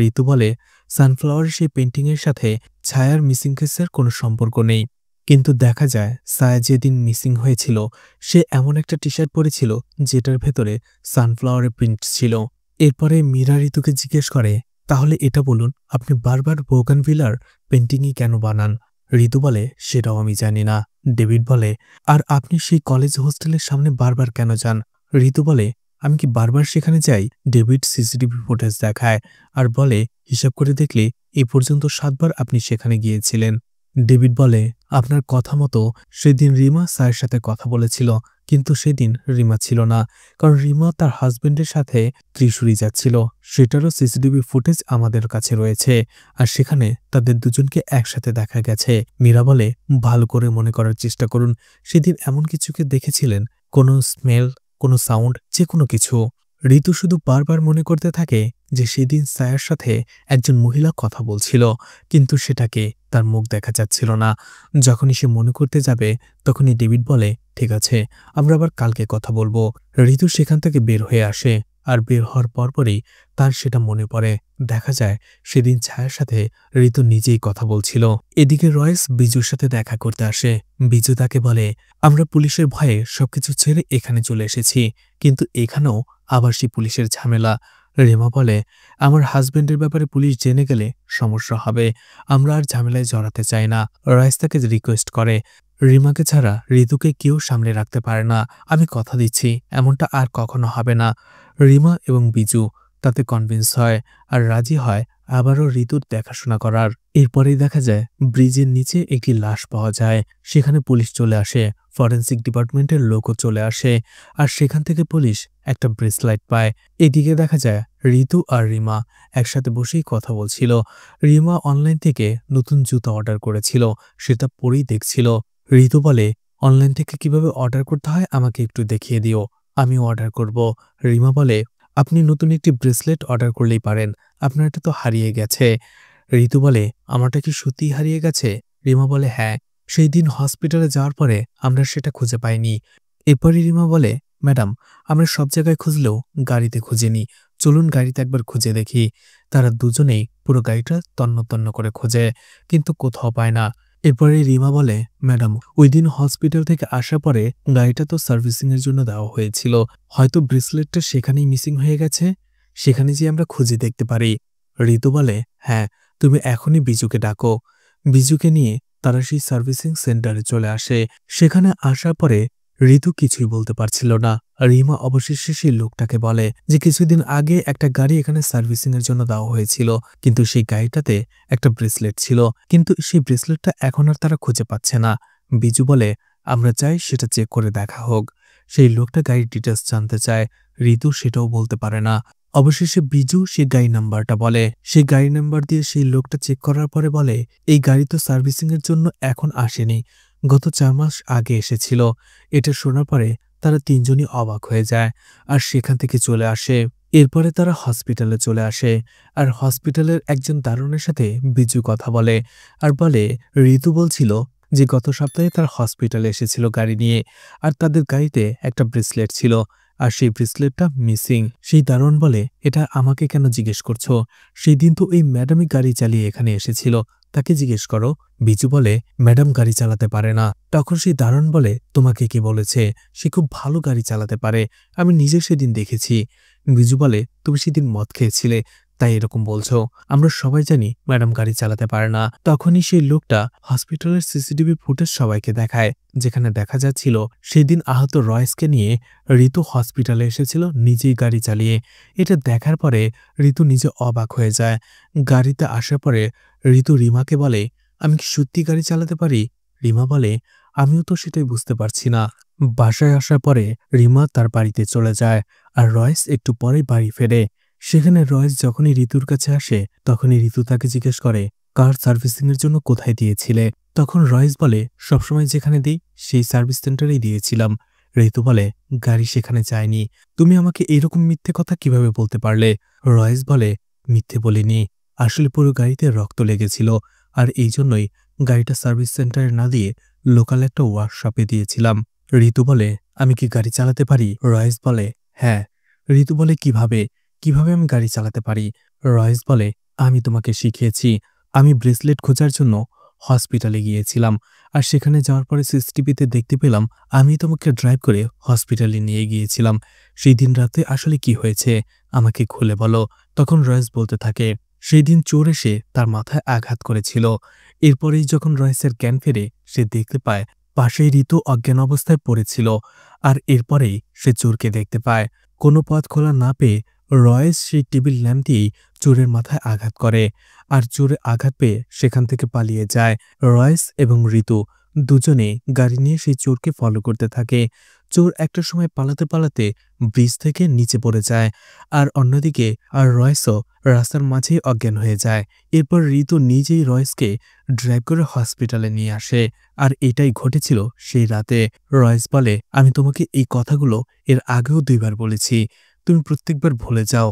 ঋতু বলে, সানফ্লাওয়ারের সেই পেন্টিংয়ের সাথে ছায়ার মিসিং কেসের কোনো সম্পর্ক নেই, কিন্তু দেখা যায় ছায়া যেদিন মিসিং হয়েছিল সে এমন একটা টি শার্ট পরেছিল যেটার ভেতরে সানফ্লাওয়ারের প্রিন্ট ছিল। এরপরে মীরা ঋতুকে জিজ্ঞেস করে, তাহলে এটা বলুন, আপনি বারবার বোগানভিলার পেন্টিংই কেন বানান? ঋতু বলে, সেটাও আমি জানি না। ডেভিড বলে, আর আপনি সেই কলেজ হোস্টেলের সামনে বারবার কেন যান? ঋতু বলে, আমি কি বারবার সেখানে যাই? ডেভিড সিসিটিভি ফুটেজ দেখায় আর বলে, হিসাব করে দেখলে এই পর্যন্ত 7বার আপনি সেখানে গিয়েছিলেন। ডেভিড বলে, আপনার কথা মতো সেদিন রিমা স্যারের সাথে কথা বলেছিল, কিন্তু সেদিন রিমা ছিল না, কারণ রিমা তার হাজবেন্ডের সাথে ত্রিশুরি যাচ্ছিল। সেটারও সিসিটিভি ফুটেজ আমাদের কাছে রয়েছে, আর সেখানে তাদের দুজনকে একসাথে দেখা গেছে। মীরা বলে, ভালো করে মনে করার চেষ্টা করুন, সেদিন এমন কিছুকে দেখেছিলেন? কোনো স্মেল, কোনো সাউন্ড, যে কোনো কিছু? ঋতু শুধু বারবার মনে করতে থাকে যে সেদিন ছায়ার সাথে একজন মহিলা কথা বলছিল, কিন্তু সেটাকে তার মুখ দেখা যাচ্ছিল না। যখনই সে মনে করতে যাবে তখনই ডেভিড বলে, ঠিক আছে, আমরা আবার কালকে কথা বলবো। ঋতু সেখান থেকে বের হয়ে আসে, আর বের হওয়ার পরপরই তার সেটা মনে পড়ে। দেখা যায় সেদিন ছায়ার সাথে ঋতু নিজেই কথা বলছিল। এদিকে রয়েস বিজুর সাথে দেখা করতে আসে। বিজু তাকে বলে, আমরা পুলিশের ভয়ে সবকিছু ছেড়ে এখানে চলে এসেছি, কিন্তু এখানেও আবার সেই পুলিশের ঝামেলা। রেমা বলে, আমার হাজবেন্ডের ব্যাপারে পুলিশ জেনে গেলে সমস্যা হবে, আমরা আর ঝামেলায় জড়াতে চাই না। রয়েস তাকে রিকোয়েস্ট করে, রিমাকে ছাড়া ঋতুকে কেউ সামলে রাখতে পারে না, আমি কথা দিচ্ছি এমনটা আর কখনো হবে না। রিমা এবং বিজু তাতে কনভিন্স হয় আর রাজি হয় আবারও ঋতুর দেখাশোনা করার। এরপরেই দেখা যায় ব্রিজের নিচে একটি লাশ পাওয়া যায়। সেখানে পুলিশ চলে আসে, ফরেন্সিক ডিপার্টমেন্টের লোকও চলে আসে, আর সেখান থেকে পুলিশ একটা ব্রেসলাইট পায়। এদিকে দেখা যায় ঋতু আর রিমা একসাথে বসেই কথা বলছিল। রিমা অনলাইন থেকে নতুন জুতা অর্ডার করেছিল, সেটা পরেই দেখছিল। ঋতু বলে, অনলাইন থেকে কিভাবে অর্ডার করতে হয় আমাকে একটু দেখিয়ে দিও, আমিও অর্ডার করব। রিমা বলে, আপনি নতুন একটি ব্রেসলেট অর্ডার করলেই পারেন, আপনার এটা তো হারিয়ে গেছে। ঋতু বলে, আমারটা কি সত্যিই হারিয়ে গেছে? রিমা বলে, হ্যাঁ, সেই দিন হসপিটালে যাওয়ার পরে আমরা সেটা খুঁজে পাইনি। এরপরই রিমা বলে, ম্যাডাম, আমরা সব জায়গায় খুঁজলেও গাড়িতে খুঁজিনি, চলুন গাড়িতে একবার খুঁজে দেখি। তারা দুজনেই পুরো গাড়িটা তন্ন তন্ন করে খোঁজে, কিন্তু কোথাও পায় না। এরপরে রিমা বলে, ম্যাডাম, ওই দিন হসপিটাল থেকে আসার পরে গাড়িটা তো সার্ভিসিং এর জন্য দেওয়া হয়েছিল, হয়তো ব্রেসলেটটা সেখানেই মিসিং হয়ে গেছে, সেখানে যে আমরা খুঁজে দেখতে পারি। ঋতু বলে, হ্যাঁ, তুমি এখনই বিজুকে ডাকো। বিজুকে নিয়ে তারা সেই সার্ভিসিং সেন্টারে চলে আসে। সেখানে আসার পরে ঋতু কিছুই বলতে পারছিল না। রিমা অবশেষে সেই লোকটাকে বলে যে কিছুদিন আগে একটা গাড়ি এখানে সার্ভিসিং এর জন্য দেওয়া হয়েছিল, কিন্তু সেই গাড়িটাতে একটা ব্রেসলেট ছিল, কিন্তু সেই ব্রেসলেটটা এখন আর তারা খুঁজে পাচ্ছে না। বিজু বলে, আমরা চাই সেটা চেক করে দেখা হোক। সেই লোকটা গাড়ির ডিটেলস জানতে চায়, ঋতু সেটাও বলতে পারে না। অবশেষে বিজু সেই গাড়ি নাম্বারটা বলে। সেই গাড়ি নাম্বার দিয়ে সেই লোকটা চেক করার পরে বলে, এই গাড়ি তো সার্ভিসিং এর জন্য এখন আসেনি, গত 4 মাস আগে এসেছিল। এটা শোনার পরে তারা তিনজনই অবাক হয়ে যায় আর সেখান থেকে চলে আসে। এরপরে তারা হসপিটালে চলে আসে আর হসপিটালের একজন দারোয়ানের সাথে বিজু কথা বলে আর বলে, ঋতু বলছিল যে গত সপ্তাহে তার হসপিটালে এসেছিল গাড়ি নিয়ে, আর তাদের গাড়িতে একটা ব্রেসলেট ছিল, আর সেই ব্রেসলেটটা মিসিং। সেই দারোয়ান বলে, এটা আমাকে কেন জিজ্ঞেস করছো? সেই দিন তো এই ম্যাডামই গাড়ি চালিয়ে এখানে এসেছিল, তাকে জিজ্ঞেস করো। বিজু বলে, ম্যাডাম গাড়ি চালাতে পারে না। তখন সেই দারোয়ান বলে, তোমাকে কে বলেছে? সে খুব ভালো গাড়ি চালাতে পারে, আমি নিজে সেদিন দেখেছি। বিজু বলে, তুমি সেদিন মদ খেয়েছিলে, তাই এরকম বলছো। আমরা সবাই জানি ম্যাডাম গাড়ি চালাতে পারে না। তখনই সেই লোকটা হসপিটালের সিসিটিভি ফুটেজ সবাইকে দেখায়, যেখানে দেখা যাচ্ছিল সেদিন আহত রয়েসকে নিয়ে ঋতু হসপিটালে এসেছিল নিজেই গাড়ি চালিয়ে। এটা দেখার পরে ঋতু নিজে অবাক হয়ে যায়। গাড়িতে আসার পরে ঋতু রিমাকে বলে, আমি কি সত্যি গাড়ি চালাতে পারি? রিমা বলে, আমিও তো সেটাই বুঝতে পারছি না। বাসায় আসার পরে রিমা তার বাড়িতে চলে যায় আর রয়েস একটু পরেই বাড়ি ফেরে। সেখানে রয়েস যখনই ঋতুর কাছে আসে তখনই ঋতু তাকে জিজ্ঞেস করে, কার সার্ভিসিং এর জন্য কোথায় দিয়েছিলে? তখন রয়েস বলে, সবসময় যেখানে দিই সেই সার্ভিস সেন্টারেই দিয়েছিলাম। ঋতু বলে, গাড়ি সেখানে যায়নি। তুমি আমাকে এরকম মিথ্যে কথা কিভাবে বলতে পারলে? রয়েস বলে, মিথ্যে বলিনি, আসলে পুরো গাড়িতে রক্ত লেগেছিল, আর এই জন্যই গাড়িটা সার্ভিস সেন্টারে না দিয়ে লোকাল একটা ওয়ার্কশপে দিয়েছিলাম। ঋতু বলে, আমি কি গাড়ি চালাতে পারি? রয়েস বলে, হ্যাঁ। ঋতু বলে, কিভাবে? কিভাবে আমি গাড়ি চালাতে পারি? রয়েস বলে, আমি তোমাকে শিখিয়েছি। আমি ব্রেসলেট খোঁজার জন্য হসপিটালে গিয়েছিলাম, আর সেখানে যাওয়ার পরে সিসিটিভিতে দেখতে পেলাম আমি তোমাকে ড্রাইভ করে হসপিটালে নিয়ে গিয়েছিলাম। সেই দিন রাতে আসলে কি হয়েছে আমাকে খুলে বলো। তখন রয়েস বলতে থাকে, সেই দিন চোর এসে তার মাথায় আঘাত করেছিল। এরপরেই যখন রয়েসের জ্ঞান ফেরে সে দেখতে পায় পাশেই ঋতু অজ্ঞান অবস্থায় পড়েছিল, আর এরপরেই সে চোরকে দেখতে পায়। কোনো পথ খোলা না পেয়ে রয়েস সেই টেবিল ল্যাম্প দিয়েই চোরের মাথায় আঘাত করে, আর চোরে আঘাত পেয়ে সেখান থেকে পালিয়ে যায়। রয়েস এবং ঋতু দুজনে গাড়ি নিয়ে সেই চোরকে ফলো করতে থাকে। চোর একটা সময় পালাতে পালাতে ব্রিজ থেকে নিচে পড়ে যায়, আর অন্যদিকে রয়েসও রাস্তার মাঝেই অজ্ঞান হয়ে যায়। এরপর ঋতু নিজেই রয়েসকে ড্রাইভ করে হসপিটালে নিয়ে আসে, আর এটাই ঘটেছিল সেই রাতে। রয়েস বলে, আমি তোমাকে এই কথাগুলো এর আগেও 2 বার বলেছি, তুমি প্রত্যেকবার ভুলে যাও।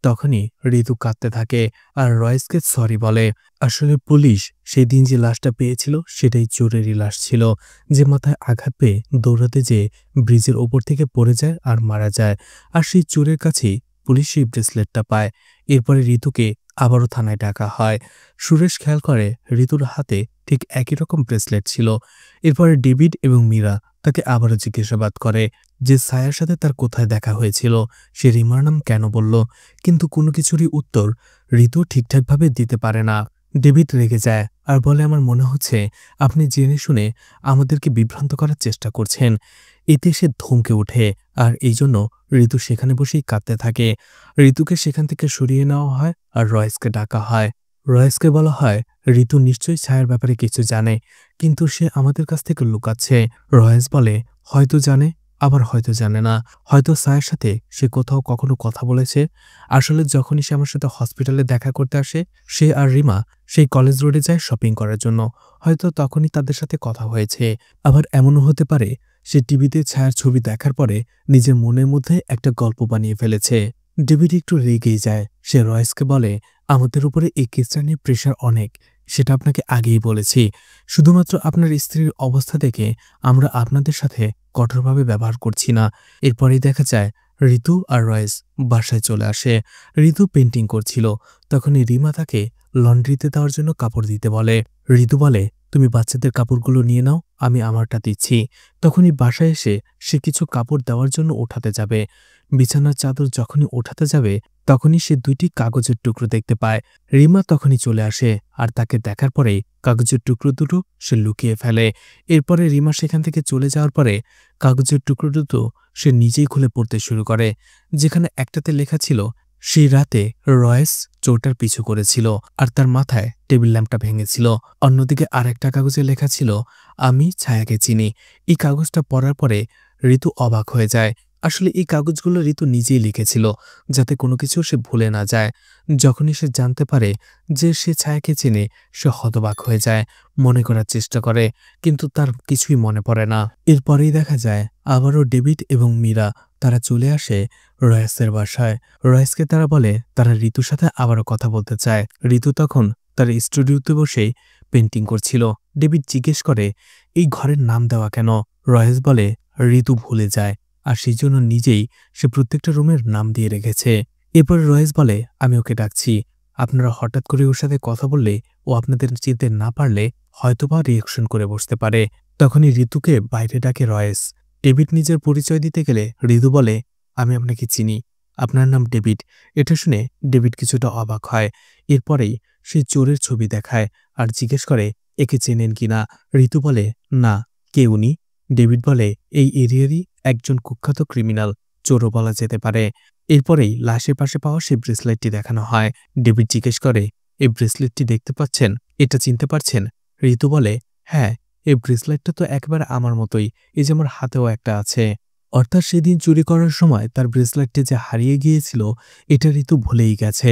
তখনই ঋতু কাঁদতে থাকে আর রয়েসকে সরি বলে। আসলে পুলিশ সেই দিন যে লাশটা পেয়েছিল সেটাই চোরেরই লাশ ছিল, যে মাথায় আঘাত পেয়ে দৌড়াতে যেয়ে ব্রিজের ওপর থেকে পড়ে যায় আর মারা যায়। আর সেই চোরের কাছেই পুলিশ সেই ব্রেসলেটটা পায়। এরপরে ঋতুকে আবারও থানায় ডাকা হয়। সুরেশ খেয়াল করে ঋতুর হাতে ঠিক একই রকম ব্রেসলেট ছিল। এরপরে ডেভিড এবং মীরা তাকে আবারও জিজ্ঞাসাবাদ করে যে ছায়ার সাথে তার কোথায় দেখা হয়েছিল, সে রিমার নাম কেন বলল, কিন্তু কোনো কিছুরই উত্তর ঋতু ঠিকঠাকভাবে দিতে পারে না। ডেভিড রেগে যায় আর বলে, আমার মনে হচ্ছে আপনি জেনে শুনে আমাদেরকে বিভ্রান্ত করার চেষ্টা করছেন। এতে সে ধমকে ওঠে, আর এই জন্য ঋতু সেখানে বসেই কাঁদতে থাকে। ঋতুকে সেখান থেকে সরিয়ে নেওয়া হয় আর রয়েসকে ডাকা হয়। রয়েসকে বলা হয়, ঋতু নিশ্চয়ই ছায়ার ব্যাপারে কিছু জানে, কিন্তু সে আমাদের কাছ থেকে লুকাচ্ছে। রয়েস বলে, হয়তো জানে, আবার হয়তো জানে না। হয়তো ছায়ার সাথে সে কোথাও কখনো কথা বলেছে। আসলে যখনই সে আমার সাথে হসপিটালে দেখা করতে আসে, সে আর রিমা সেই কলেজ রোডে যায় শপিং করার জন্য, হয়তো তখনই তাদের সাথে কথা হয়েছে। আবার এমনও হতে পারে সে টিভিতে ছায়ার ছবি দেখার পরে নিজের মনের মধ্যে একটা গল্প বানিয়ে ফেলেছে। ডেভিড একটু রেগেই যায়। সে রয়েসকে বলে, আমাদের উপরে এই কেসটা নিয়ে প্রেশার অনেক, সেটা আপনাকে আগেই বলেছি। শুধুমাত্র আপনার স্ত্রীর অবস্থা দেখে আমরা আপনাদের সাথে কঠোরভাবে ব্যবহার করছি না। এরপরেই দেখা যায় ঋতু আর রয়েস বাসায় চলে আসে। ঋতু পেন্টিং করছিল, তখনই রিমা তাকে লন্ড্রিতে দেওয়ার জন্য কাপড় দিতে বলে। ঋতু বলে, তুমি বাচ্চাদের কাপড়গুলো নিয়ে নাও, আমি আমারটা দিচ্ছি। তখনই বাসায় এসে সে কিছু কাপড় দেওয়ার জন্য ওঠাতে যাবে। বিছানার চাদর যখনই ওঠাতে যাবে তখনই সে ২টি কাগজের টুকরো দেখতে পায়। রিমা তখনই চলে আসে আর তাকে দেখার পরেই কাগজের টুকরো দুটো সে লুকিয়ে ফেলে। এরপরে রিমা সেখান থেকে চলে যাওয়ার পরে কাগজের টুকরো দুটো সে নিজেই খুলে পড়তে শুরু করে, যেখানে একটাতে লেখা ছিল সেই রাতে রয়েস চোরটার পিছু করেছিল আর তার মাথায় টেবিল ল্যাম্পটা ভেঙেছিল। অন্যদিকে আরেকটা কাগজে লেখা ছিল আমি ছায়াকে চিনি। এই কাগজটা পড়ার পরে ঋতু অবাক হয়ে যায়। আসলে এই কাগজগুলো ঋতু নিজেই লিখেছিল যাতে কোনো কিছু সে ভুলে না যায়। যখনই সে জানতে পারে যে সে ছায়াকে চেনে, সে হতবাক হয়ে যায়, মনে করার চেষ্টা করে, কিন্তু তার কিছুই মনে পড়ে না। এরপরেই দেখা যায় আবারও ডেভিড এবং মীরা তারা চলে আসে রয়েসের বাসায়। রয়েসকে তারা বলে তারা ঋতুর সাথে আবারও কথা বলতে চায়। ঋতু তখন তার স্টুডিওতে বসেই পেন্টিং করছিল। ডেভিড জিজ্ঞেস করে এই ঘরের নাম দেওয়া কেন? রয়েস বলে ঋতু ভুলে যায় আর সেই জন্য নিজেই সে প্রত্যেকটা রুমের নাম দিয়ে রেখেছে। এরপরে রয়েস বলে আমি ওকে ডাকছি, আপনারা হঠাৎ করে ওর সাথে কথা বললে ও আপনাদের চিনতে না পারলে হয়তোবা রিয়েকশন করে বসতে পারে। তখনই ঋতুকে বাইরে ডাকে রয়েস। ডেভিড নিজের পরিচয় দিতে গেলে ঋতু বলে আমি আপনাকে চিনি, আপনার নাম ডেভিড। এটা শুনে ডেভিড কিছুটা অবাক হয়। এরপরেই সে চোরের ছবি দেখায় আর জিজ্ঞেস করে একে চেনেন কিনা। ঋতু বলে না, কে উনি? ডেভিড বলে এই এরিয়ারই একজন কুখ্যাত ক্রিমিনাল, চোরও বলা যেতে পারে। এরপরেই লাশের পাশে পাওয়া সেই ব্রেসলেটটি দেখানো হয়। ডেভিড জিজ্ঞেস করে এই ব্রেসলেটটি দেখতে পাচ্ছেন, এটা চিনতে পারছেন? ঋতু বলে হ্যাঁ, এই ব্রেসলেটটা তো একেবারে আমার মতোই, এই যে আমার হাতেও একটা আছে। অর্থাৎ সেদিন চুরি করার সময় তার ব্রেসলেটটি যে হারিয়ে গিয়েছিল এটা ঋতু ভুলেই গেছে।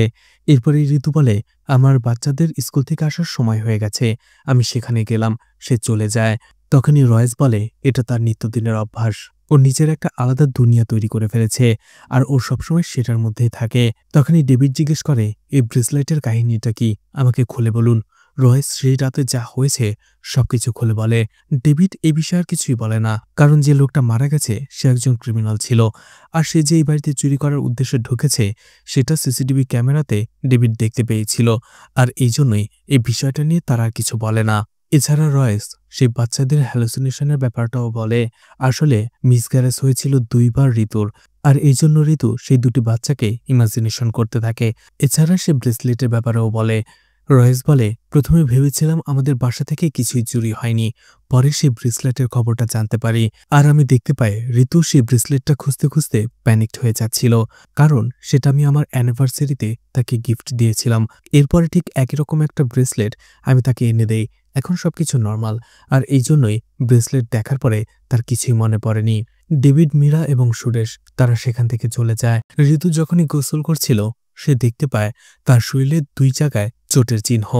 এরপরে ঋতু বলে আমার বাচ্চাদের স্কুল থেকে আসার সময় হয়ে গেছে, আমি সেখানে গেলাম। সে চলে যায়। তখনই রয়েস বলে এটা তার নিত্যদিনের অভ্যাস, ও নিজের একটা আলাদা দুনিয়া তৈরি করে ফেলেছে আর ও সবসময় সেটার মধ্যেই থাকে। তখনই ডেভিড জিজ্ঞেস করে এই ব্রেসলেটের কাহিনীটা কি, আমাকে খুলে বলুন। রয়েস সেই রাতে যা হয়েছে সবকিছু খুলে বলে। ডেভিড এ বিষয়ে আর কিছুই বলে না, কারণ যে লোকটা মারা গেছে সে একজন ক্রিমিনাল ছিল আর সে যে এই বাড়িতে চুরি করার উদ্দেশ্যে ঢুকেছে সেটা সিসিটিভি ক্যামেরাতে ডেভিড দেখতে পেয়েছিল। আর এই জন্যই এই বিষয়টা নিয়ে তারা আর কিছু বলে না। এছাড়া রয়েস সেই বাচ্চাদের হ্যালুসিনেশনের ব্যাপারটাও বলে। আসলে মিসক্যারেজ হয়েছিল ২ বার ঋতুর, আর এই জন্য ঋতু সেই ২টি বাচ্চাকে ইমাজিনেশন করতে থাকে। এছাড়া সে ব্রেসলেটের ব্যাপারেও বলে। রয়েস বলে প্রথমে ভেবেছিলাম আমাদের বাসা থেকে কিছুই চুরি হয়নি, পরে সেই ব্রেসলেটের খবরটা জানতে পারি আর আমি দেখতে পাই ঋতু সেই ব্রেসলেটটা খুঁজতে খুঁজতে প্যানিকড হয়ে যাচ্ছিল, কারণ সেটা আমি আমার অ্যানিভার্সারিতে তাকে গিফট দিয়েছিলাম। এরপরে ঠিক একই রকম একটা ব্রেসলেট আমি তাকে এনে দেই। এখন সবকিছু নর্মাল, আর এই জন্যই ব্রেসলেট দেখার পরে তার কিছুই মনে পড়েনি। ডেভিড, মীরা এবং সুরেশ তারা সেখান থেকে চলে যায়। ঋতু যখনই গোসল করছিল সে দেখতে পায় তার শরীরে ২ জায়গায় চোটের চিহ্ন।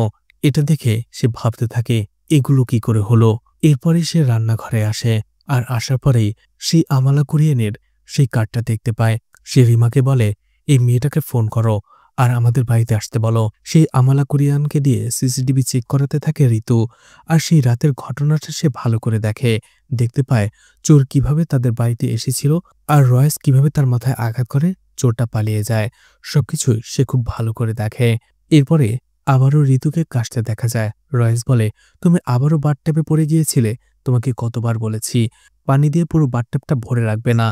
এটা দেখে সে ভাবতে থাকে এগুলো কি করে হলো। এরপরে সে রান্নাঘরে আসে আর আসার পরেই সেই আমালা কুরিয়েনের সেই কার্ডটা দেখতে পায়। সে রিমাকে বলে এই মেয়েটাকে ফোন করো আর আমাদের বাড়িতে আসতে বলো। সেই আমালা কুরিয়ানকে দিয়ে সিসিটিভি চেক করাতে থাকে ঋতু। আর সেই রাতের ঘটনাটা সে ভালো করে দেখে। দেখতে পায় চোর কিভাবে তাদের বাড়িতে এসেছিল আর রয়েস কিভাবে তার মাথায় আঘাত করে চোরটা পালিয়ে যায়। সবকিছুই সে খুব ভালো করে দেখে। এরপরে আবারও ঋতুকে কাশতে দেখা যায়। রয়েস বলে তুমি আবারও বাথটবে পড়ে গিয়েছিলে, তোমাকে কতবার বলেছি পানি দিয়ে পুরো বাথটবটা ভরে রাখবে না,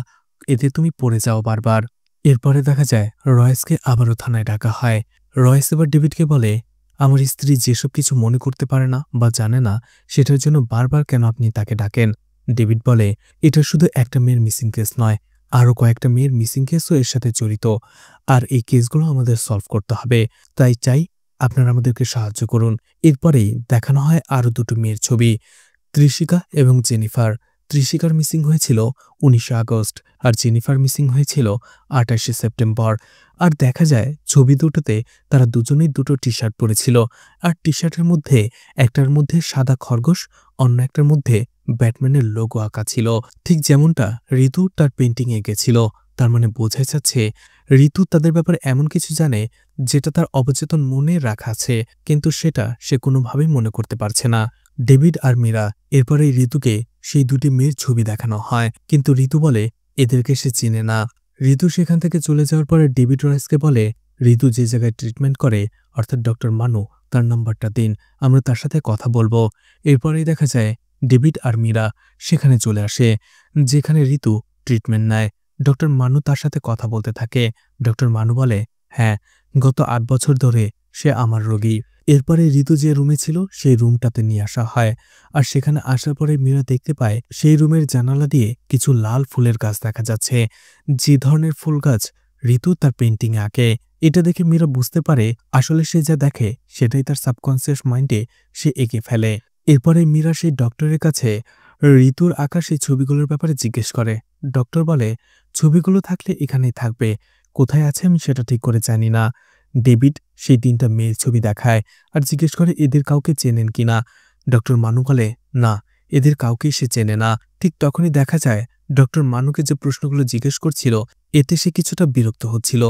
এতে তুমি পড়ে যাও বারবার। এরপরে দেখা যায় রয়েসকে আবারও থানায় ডাকা হয়। রয়েস এবার ডেভিডকে বলে আমার স্ত্রী যেসব কিছু মনে করতে পারে না বা জানে না সেটার জন্য বারবার কেন আপনি তাকে ডাকেন। ডেভিড বলে এটা শুধু একটা মেয়ের মিসিং কেস নয়, আরও কয়েকটা মেয়ের মিসিং কেসও এর সাথে জড়িত, আর এই কেসগুলো আমাদের সলভ করতে হবে, তাই চাই আপনারা আমাদেরকে সাহায্য করুন। এরপরেই দেখানো হয় আরও ২টো মেয়ের ছবি, ত্রিশিকা এবং জেনিফার। ত্রিশিকার মিসিং হয়েছিল ১৯শে আগস্ট আর জেনিফার মিসিং হয়েছিল ২৮শে সেপ্টেম্বর। আর দেখা যায় ছবি দুটোতে তারা দুজনেই ২টো টি শার্ট পরেছিল, আর টি শার্টের মধ্যে একটার মধ্যে সাদা খরগোশ, অন্য একটার মধ্যে ব্যাটম্যানের লোগো আঁকা ছিল, ঠিক যেমনটা ঋতু তার পেন্টিংয়ে গেছিল। তার মানে বোঝাই যাচ্ছে ঋতু তাদের ব্যাপারে এমন কিছু জানে যেটা তার অবচেতন মনে রাখা আছে, কিন্তু সেটা সে কোনোভাবেই মনে করতে পারছে না। ডেভিড আর মীরা এরপরে ঋতুকে সেই ২টি মেয়ের ছবি দেখানো হয়, কিন্তু ঋতু বলে এদেরকে সে চিনে না। ঋতু সেখান থেকে চলে যাওয়ার পরে ডেভিড রয়েসকে বলে ঋতু যে জায়গায় ট্রিটমেন্ট করে অর্থাৎ ডক্টর মানু তার নাম্বারটা দিন, আমরা তার সাথে কথা বলবো। এরপরেই দেখা যায় ডেভিড আর মীরা সেখানে চলে আসে, যেখানে ঋতু ট্রিটমেন্ট নেয়। ডক্টর মানু তার সাথে কথা বলতে থাকে। ডক্টর মানু বলে, হ্যাঁ, গত ৮ বছর ধরে সে আমার রোগী। এরপরে ঋতু যে রুমে ছিল সেই রুমটাতে নিয়ে আসা হয়। আর সেখানে আসার পরে মীরা দেখতে পায় সেই রুমের জানালা দিয়ে কিছু লাল ফুলের গাছ দেখা যাচ্ছে, যে ধরনের ফুল গাছ ঋতু তার পেইন্টিংয়ে আঁকে। এটা দেখে মীরা বুঝতে পারে আসলে সে যা দেখে সেটাই তার সাবকনসিয়াস মাইন্ডে সে এঁকে ফেলে। এরপরে মীরা সেই ডক্টরের কাছে ঋতুর আঁকা সেই ছবিগুলোর ব্যাপারে জিজ্ঞেস করে। ডক্টর বলে, ছবিগুলো থাকলে এখানেই থাকবে, কোথায় আছে আমি সেটা ঠিক করে জানি না। ডেভিড সেই ৩টা মেয়ের ছবি দেখায় আর জিজ্ঞেস করে এদের কাউকে চেনেন কিনা। ডক্টর মানু বলে, না, এদের কাউকেই সে চেনে না। ঠিক তখনই দেখা যায় ডক্টর মানুকে যে প্রশ্নগুলো জিজ্ঞেস করছিল এতে সে কিছুটা বিরক্ত হচ্ছিল।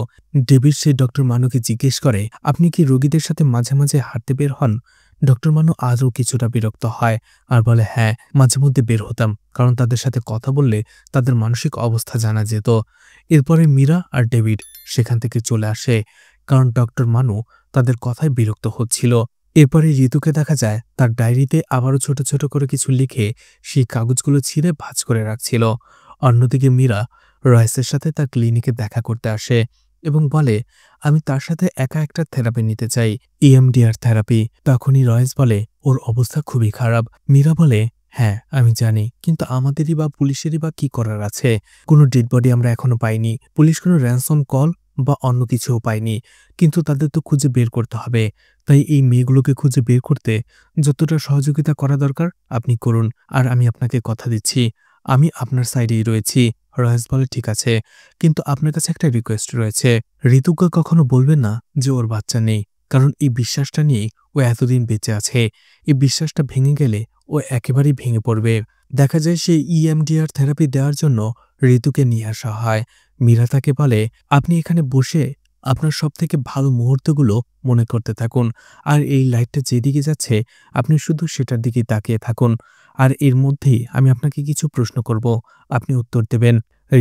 ডেভিড সেই ডক্টর মানুকে জিজ্ঞেস করে, আপনি কি রোগীদের সাথে মাঝে মাঝে হাঁটতে বের হন? ডক্টর মানু আজও কিছুটা বিরক্ত হয় আর বলে, হ্যাঁ, মাঝে মধ্যে বের হতাম, কারণ তাদের সাথে কথা বললে তাদের মানসিক অবস্থা জানা যেত। এরপরে মীরা আর ডেভিড সেখান থেকে চলে আসে, কারণ ডক্টর মানু তাদের কথায় বিরক্ত হচ্ছিল। এরপরে ঋতুকে দেখা যায় তার ডায়েরিতে আবারও ছোট ছোট করে কিছু লিখে সেই কাগজগুলো ছিঁড়ে ভাঁজ করে রাখছিল। অন্যদিকে মীরা রয়েসের সাথে তার ক্লিনিকে দেখা করতে আসে এবং বলে, আমি তার সাথে একা একটা থেরাপি নিতে চাই, ইএমডিআর থেরাপি। তখনই রয়েস বলে, ওর অবস্থা খুবই খারাপ। মীরা বলে, হ্যাঁ আমি জানি, কিন্তু আমাদেরই বা পুলিশেরই বা কি করার আছে? কোনো ডেড বডি আমরা এখনো পাইনি, পুলিশ কোনো র্যানসম কল বা অন্য কিছুও পায়নি, কিন্তু তাদের তো খুঁজে বের করতে হবে। তাই এই মেয়েগুলোকে খুঁজে বের করতে যতটা সহযোগিতা করা দরকার আপনি করুন, আর আমি আপনাকে কথা দিচ্ছি আমি আপনার সাইডেই রয়েছি। রয়েস বলে, ঠিক আছে, কিন্তু আপনার কাছে একটা রিকোয়েস্ট রয়েছে। ঋতুকে কখনো বলবেন না যে ওর বাচ্চা নেই, কারণ এই বিশ্বাসটা নিয়েই ও এতদিন বেঁচে আছে। এই বিশ্বাসটা ভেঙে গেলে ও একেবারেই ভেঙে পড়বে। দেখা যায় সেই ইএমডিআর থেরাপি দেওয়ার জন্য ঋতুকে নিয়ে আসা হয়। মীরা তাকে বলে, আপনি এখানে বসে আপনার সবথেকে ভালো মুহূর্তগুলো মনে করতে থাকুন, আর এই লাইটটা যেদিকে যাচ্ছে আপনি শুধু সেটার দিকেই তাকিয়ে থাকুন, আর এর মধ্যেই আমি আপনাকে কিছু প্রশ্ন করব, আপনি উত্তর দেবেন।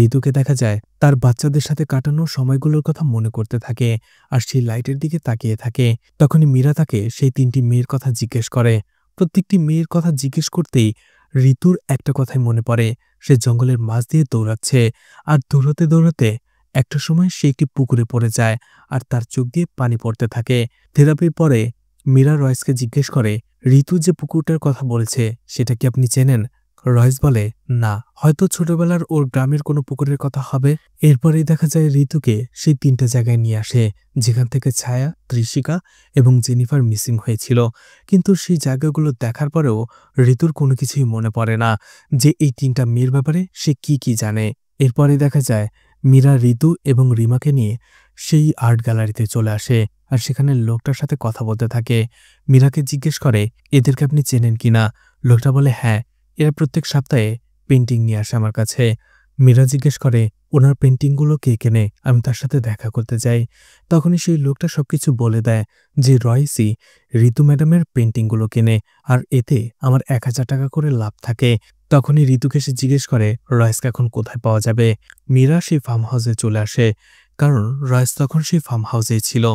ঋতুকে দেখা যায় তার বাচ্চাদের সাথে কাটানো সময়গুলোর কথা মনে করতে থাকে আর সেই লাইটের দিকে তাকিয়ে থাকে। তখনই মীরা তাকে সেই ৩টি মেয়ের কথা জিজ্ঞেস করে। প্রত্যেকটি মেয়ের কথা জিজ্ঞেস করতেই ঋতুর একটা কথাই মনে পড়ে, সে জঙ্গলের মাঝ দিয়ে দৌড়াচ্ছে, আর দৌড়াতে দৌড়াতে একটা সময় সে একটি পুকুরে পড়ে যায় আর তার চোখ দিয়ে পানি পড়তে থাকে। থেরাপির পরে মীরা রয়েসকে জিজ্ঞেস করে, ঋতু যে পুকুরটার কথা বলেছে সেটা কি আপনি চেনেন? রয়েস বলে, না, হয়তো ছোটবেলার ওর গ্রামের কোনো পুকুরের কথা হবে। এরপরেই দেখা যায় ঋতুকে সেই ৩টা জায়গায় নিয়ে আসে যেখান থেকে ছায়া, ত্রিশিকা এবং জেনিফার মিসিং হয়েছিল। কিন্তু সেই জায়গাগুলো দেখার পরেও ঋতুর কোনো কিছুই মনে পড়ে না যে এই ৩টা মেয়ের ব্যাপারে সে কি কি জানে। এরপরে দেখা যায় মীরা ঋতু এবং রিমাকে নিয়ে সেই আর্ট গ্যালারিতে চলে আসে আর সেখানে লোকটার সাথে কথা বলতে থাকে। মীরাকে জিজ্ঞেস করে, এদেরকে আপনি চেনেন কিনা? লোকটা বলে, হ্যাঁ, এরা প্রত্যেক সপ্তাহে পেন্টিং নিয়ে আসে আমার কাছে। মীরা জিজ্ঞেস করে, ওনার পেন্টিংগুলো কে কেনে? আমি তার সাথে দেখা করতে চাই। তখনই সেই লোকটা সবকিছু বলে দেয় যে রয়েসই ঋতু ম্যাডামের পেন্টিংগুলো কেনে, আর এতে আমার ১,০০০ টাকা করে লাভ থাকে। তখনই ঋতুকে সে জিজ্ঞেস করে রয়েসকে এখন কোথায় পাওয়া যাবে। মীরা সেই ফার্ম হাউসে চলে আসে, কারণ রয়েস তখন সেই ফার্ম হাউসেই ছিল।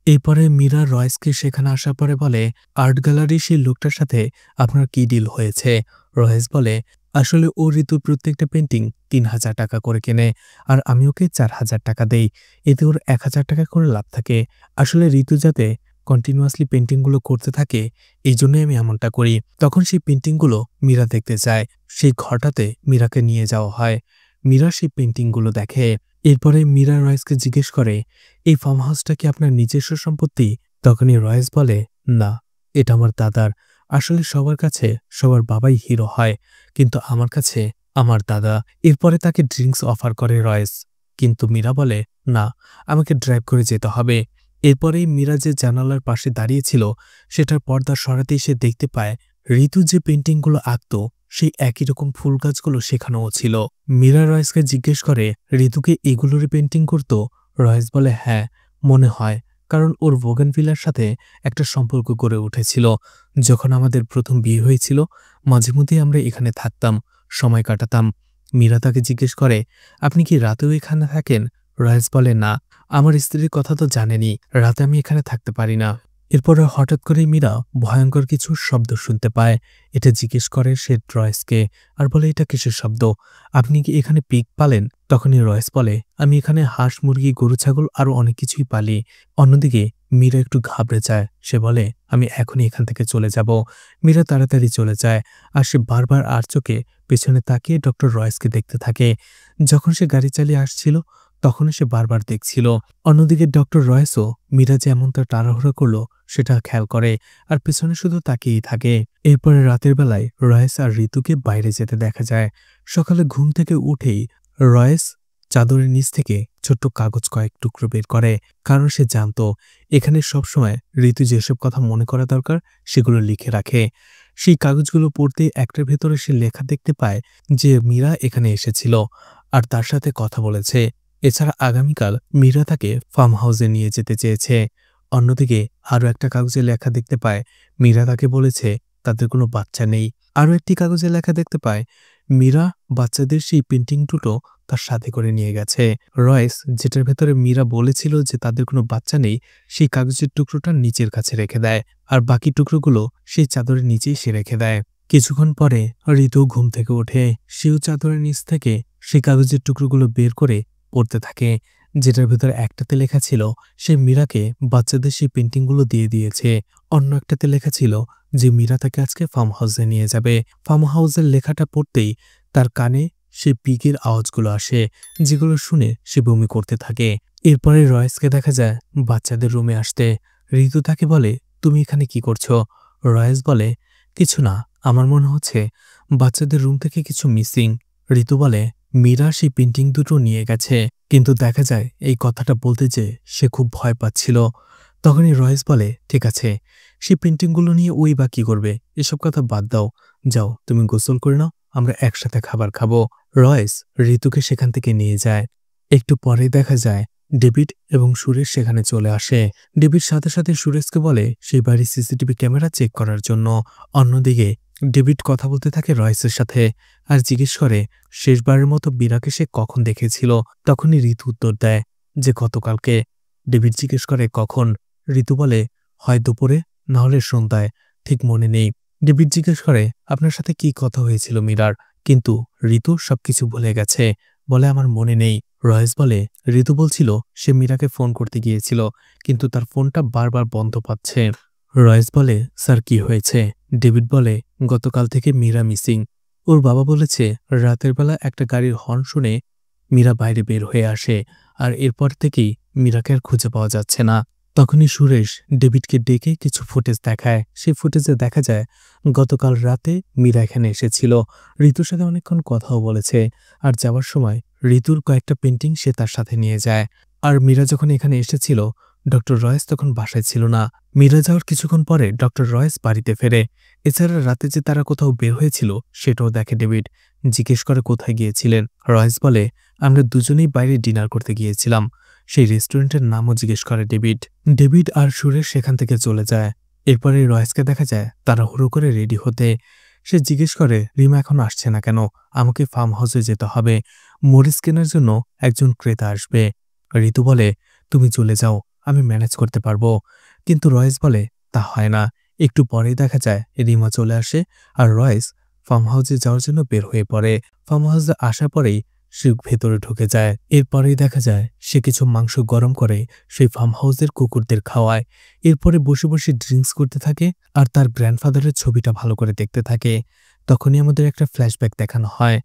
এরপরে মীরা রয়েসকে সেখানে আসার পরে বলে, আর্ট গ্যালারির সেই লোকটার সাথে আপনার কি ডিল হয়েছে? রয়েস বলে, আসলে ও ঋতুর প্রত্যেকটা পেন্টিং ৩,০০০ টাকা করে কেনে, আর আমি ওকে ৪,০০০ টাকা দেই, এতে ওর ১,০০০ টাকা করে লাভ থাকে। আসলে ঋতু যাতে কন্টিনিউয়াসলি পেন্টিংগুলো করতে থাকে এই জন্যই আমি এমনটা করি। তখন সেই পেন্টিংগুলো মীরা দেখতে চায়। সেই ঘরটাতে মীরাকে নিয়ে যাওয়া হয়। মীরা সেই পেন্টিংগুলো দেখে। এরপরে মীরা রয়েসকে জিজ্ঞেস করে, এই ফার্ম হাউসটা কি আপনার নিজস্ব সম্পত্তি? তখনই রয়েস বলে, না, এটা আমার দাদার। আসলে সবার কাছে সবার বাবাই হিরো হয়, কিন্তু আমার কাছে আমার দাদা। এরপরে তাকে ড্রিঙ্কস অফার করে রয়েস, কিন্তু মীরা বলে, না, আমাকে ড্রাইভ করে যেতে হবে। এরপরেই মীরা যে জানালার পাশে দাঁড়িয়েছিল সেটার পর্দা সরাতেই সে দেখতে পায় ঋতু যে পেন্টিংগুলো আঁকত সেই একই রকম ফুল গাছগুলো সেখানেও ছিল। মীরা রয়েসকে জিজ্ঞেস করে, ঋতুকে এগুলোরই পেন্টিং করত? রয়েস বলে, হ্যাঁ, মনে হয়, কারণ ওর বোগানভিলার সাথে একটা সম্পর্ক গড়ে উঠেছিল। যখন আমাদের প্রথম বিয়ে হয়েছিল মাঝে মধ্যেই আমরা এখানে থাকতাম, সময় কাটাতাম। মীরা তাকে জিজ্ঞেস করে, আপনি কি রাতেও এখানে থাকেন? রয়েস বলে, না, আমার স্ত্রীর কথা তো জানেনই, রাতে আমি এখানে থাকতে পারি না। এরপরে হঠাৎ করেই মীরা ভয়ঙ্কর কিছু শব্দ শুনতে পায়। এটা জিজ্ঞেস করে সে রয়েসকে, আর বলে, এটা কিসের শব্দ? আপনি কি এখানে পিগ পালেন? তখনই রয়েস বলে, আমি এখানে হাঁস, মুরগি, গরু, ছাগল আরো অনেক কিছুই পালি। অন্যদিকে মীরা একটু ঘাবড়ে যায়। সে বলে, আমি এখনই এখান থেকে চলে যাব। মীরা তাড়াতাড়ি চলে যায়, আর সে বারবার আর চোখে পেছনে তাকিয়ে ডক্টর রয়েসকে দেখতে থাকে। যখন সে গাড়ি চালিয়ে আসছিল তখনও সে বারবার দেখছিল। অন্যদিকে ডক্টর রয়েসও মীরা যে এমনটা তাড়াহুড়ো করলো সেটা খেয়াল করে, আর পেছনে শুধু তাকিয়েই থাকে। এরপরে রাতের বেলায় রয়েস আর ঋতুকে বাইরে যেতে দেখা যায়। সকালে ঘুম থেকে উঠেই রয়েস চাদরের নিচ থেকে ছোট্ট কাগজ কয়েক টুকরো বের করে, কারণ সে জানতো এখানে সবসময় ঋতু যেসব কথা মনে করা দরকার সেগুলো লিখে রাখে। সেই কাগজগুলো পড়তে একটার ভেতরে সে লেখা দেখতে পায় যে মীরা এখানে এসেছিল আর তার সাথে কথা বলেছে। এছাড়া আগামীকাল মীরা তাকে ফার্ম হাউসে নিয়ে যেতে চেয়েছে। অন্যদিকে আরও একটা কাগজে লেখা দেখতে পায় মীরা তাকে বলেছে তাদের কোনো বাচ্চা নেই। আরও একটি কাগজে লেখা দেখতে পায় মীরা বাচ্চাদের সেই পেন্টিং দুটো তার সাথে করে নিয়ে গেছে। রয়েস যেটার ভেতরে মীরা বলেছিল যে তাদের কোনো বাচ্চা নেই, সেই কাগজের টুকরোটা নিচের কাছে রেখে দেয়, আর বাকি টুকরোগুলো সেই চাদরের নিচেই সে রেখে দেয়। কিছুক্ষণ পরে ঋতু ঘুম থেকে ওঠে। সেও চাদরের নিচ থেকে সেই কাগজের টুকরোগুলো বের করে পড়তে থাকে, যেটার ভেতরে একটাতে লেখা ছিল সে মীরাকে বাচ্চাদের সেই পেন্টিংগুলো দিয়ে দিয়েছে। অন্য একটাতে লেখা ছিল যে মীরা তাকে আজকে ফার্ম হাউসে নিয়ে যাবে। ফার্ম হাউসের লেখাটা পড়তেই তার কানে সে পিগের আওয়াজগুলো আসে, যেগুলো শুনে সে বমি করতে থাকে। এরপরে রয়েসকে দেখা যায় বাচ্চাদের রুমে আসতে। ঋতু তাকে বলে, তুমি এখানে কি করছো? রয়েস বলে, কিছু না, আমার মনে হচ্ছে বাচ্চাদের রুম থেকে কিছু মিসিং। ঋতু বলে, মীরা সেই পেন্টিং দুটো নিয়ে গেছে। কিন্তু দেখা যায় এই কথাটা বলতে যে সে খুব ভয় পাচ্ছিল। তখনই রয়েস বলে, ঠিক আছে, সেই পেন্টিংগুলো নিয়ে ওই বা কি করবে, এসব কথা বাদ দাও। যাও, তুমি গোসল করে নাও, আমরা একসাথে খাবার খাবো। রয়েস ঋতুকে সেখান থেকে নিয়ে যায়। একটু পরে দেখা যায় ডেভিড এবং সুরেশ সেখানে চলে আসে। ডেভিড সাথে সাথে সুরেশকে বলে সেই বাড়ির সিসিটিভি ক্যামেরা চেক করার জন্য। অন্যদিকে ডেভিড কথা বলতে থাকে রয়েসের সাথে, আর জিজ্ঞেস করে শেষবারের মতো মীরাকে সে কখন দেখেছিল। তখনই ঋতু উত্তর দেয় যে গতকালকে। ডেভিড জিজ্ঞেস করে কখন? ঋতু বলে, হয় দুপুরে, না হলে সন্ধ্যায়, ঠিক মনে নেই। ডেভিড জিজ্ঞেস করে, আপনার সাথে কি কথা হয়েছিল মীরার? কিন্তু ঋতু সবকিছু ভুলে গেছে, বলে আমার মনে নেই। রয়েস বলে, ঋতু বলছিল সে মীরাকে ফোন করতে গিয়েছিল, কিন্তু তার ফোনটা বারবার বন্ধ পাচ্ছে। রয়েস বলে, স্যার কি হয়েছে? ডেভিড বলে, গতকাল থেকে মীরা মিসিং। ওর বাবা বলেছে রাতের বেলা একটা গাড়ির হর্ন শুনে মীরা বাইরে বের হয়ে আসে, আর এরপর থেকেই মীরাকে আর খুঁজে পাওয়া যাচ্ছে না। তখনই সুরেশ ডেভিডকে ডেকে কিছু ফুটেজ দেখায়। সেই ফুটেজে দেখা যায় গতকাল রাতে মীরা এখানে এসেছিল, ঋতুর সাথে অনেকক্ষণ কথাও বলেছে, আর যাওয়ার সময় ঋতুর কয়েকটা পেন্টিং সে তার সাথে নিয়ে যায়। আর মীরা যখন এখানে এসেছিল ডক্টর রয়েস তখন বাসায় ছিল না। মীরা যাওয়ার কিছুক্ষণ পরে ডক্টর রয়েস বাড়িতে ফেরে। এছাড়া রাতে যে তারা কোথাও বের হয়েছিল সেটাও দেখে ডেভিড। জিজ্ঞেস করে কোথায় গিয়েছিলেন। রয়েস বলে, আমরা দুজনেই বাইরে ডিনার করতে গিয়েছিলাম। সেই রেস্টুরেন্টের নামও জিজ্ঞেস করে ডেভিড। ডেভিড আর সুরেশ সেখান থেকে চলে যায়। এরপরে রয়েসকে দেখা যায় তাড়াহুড়ো করে রেডি হতে। সে জিজ্ঞেস করে রিমা এখন আসছে না কেন? আমাকে ফার্ম হাউসে যেতে হবে, মরিচ কেনার জন্য একজন ক্রেতা আসবে। ঋতু বলে, তুমি চলে যাও, আমি ম্যানেজ করতে পারবো। কিন্তু রয়েস বলে, তা হয় না। একটু পরেই দেখা যায় রিমা চলে আসে, আর রয়েস ফার্ম হাউসে যাওয়ার জন্য বের হয়ে পড়ে। ফার্ম হাউসে আসার পরেই সে ভেতরে ঢুকে যায়। এরপরেই দেখা যায় সে কিছু মাংস গরম করে সেই ফার্ম হাউসের কুকুরদের খাওয়ায়। এরপরে বসে বসে ড্রিঙ্কস করতে থাকে, আর তার গ্র্যান্ডফাদারের ছবিটা ভালো করে দেখতে থাকে। তখনই আমাদের একটা ফ্ল্যাশব্যাক দেখানো হয়।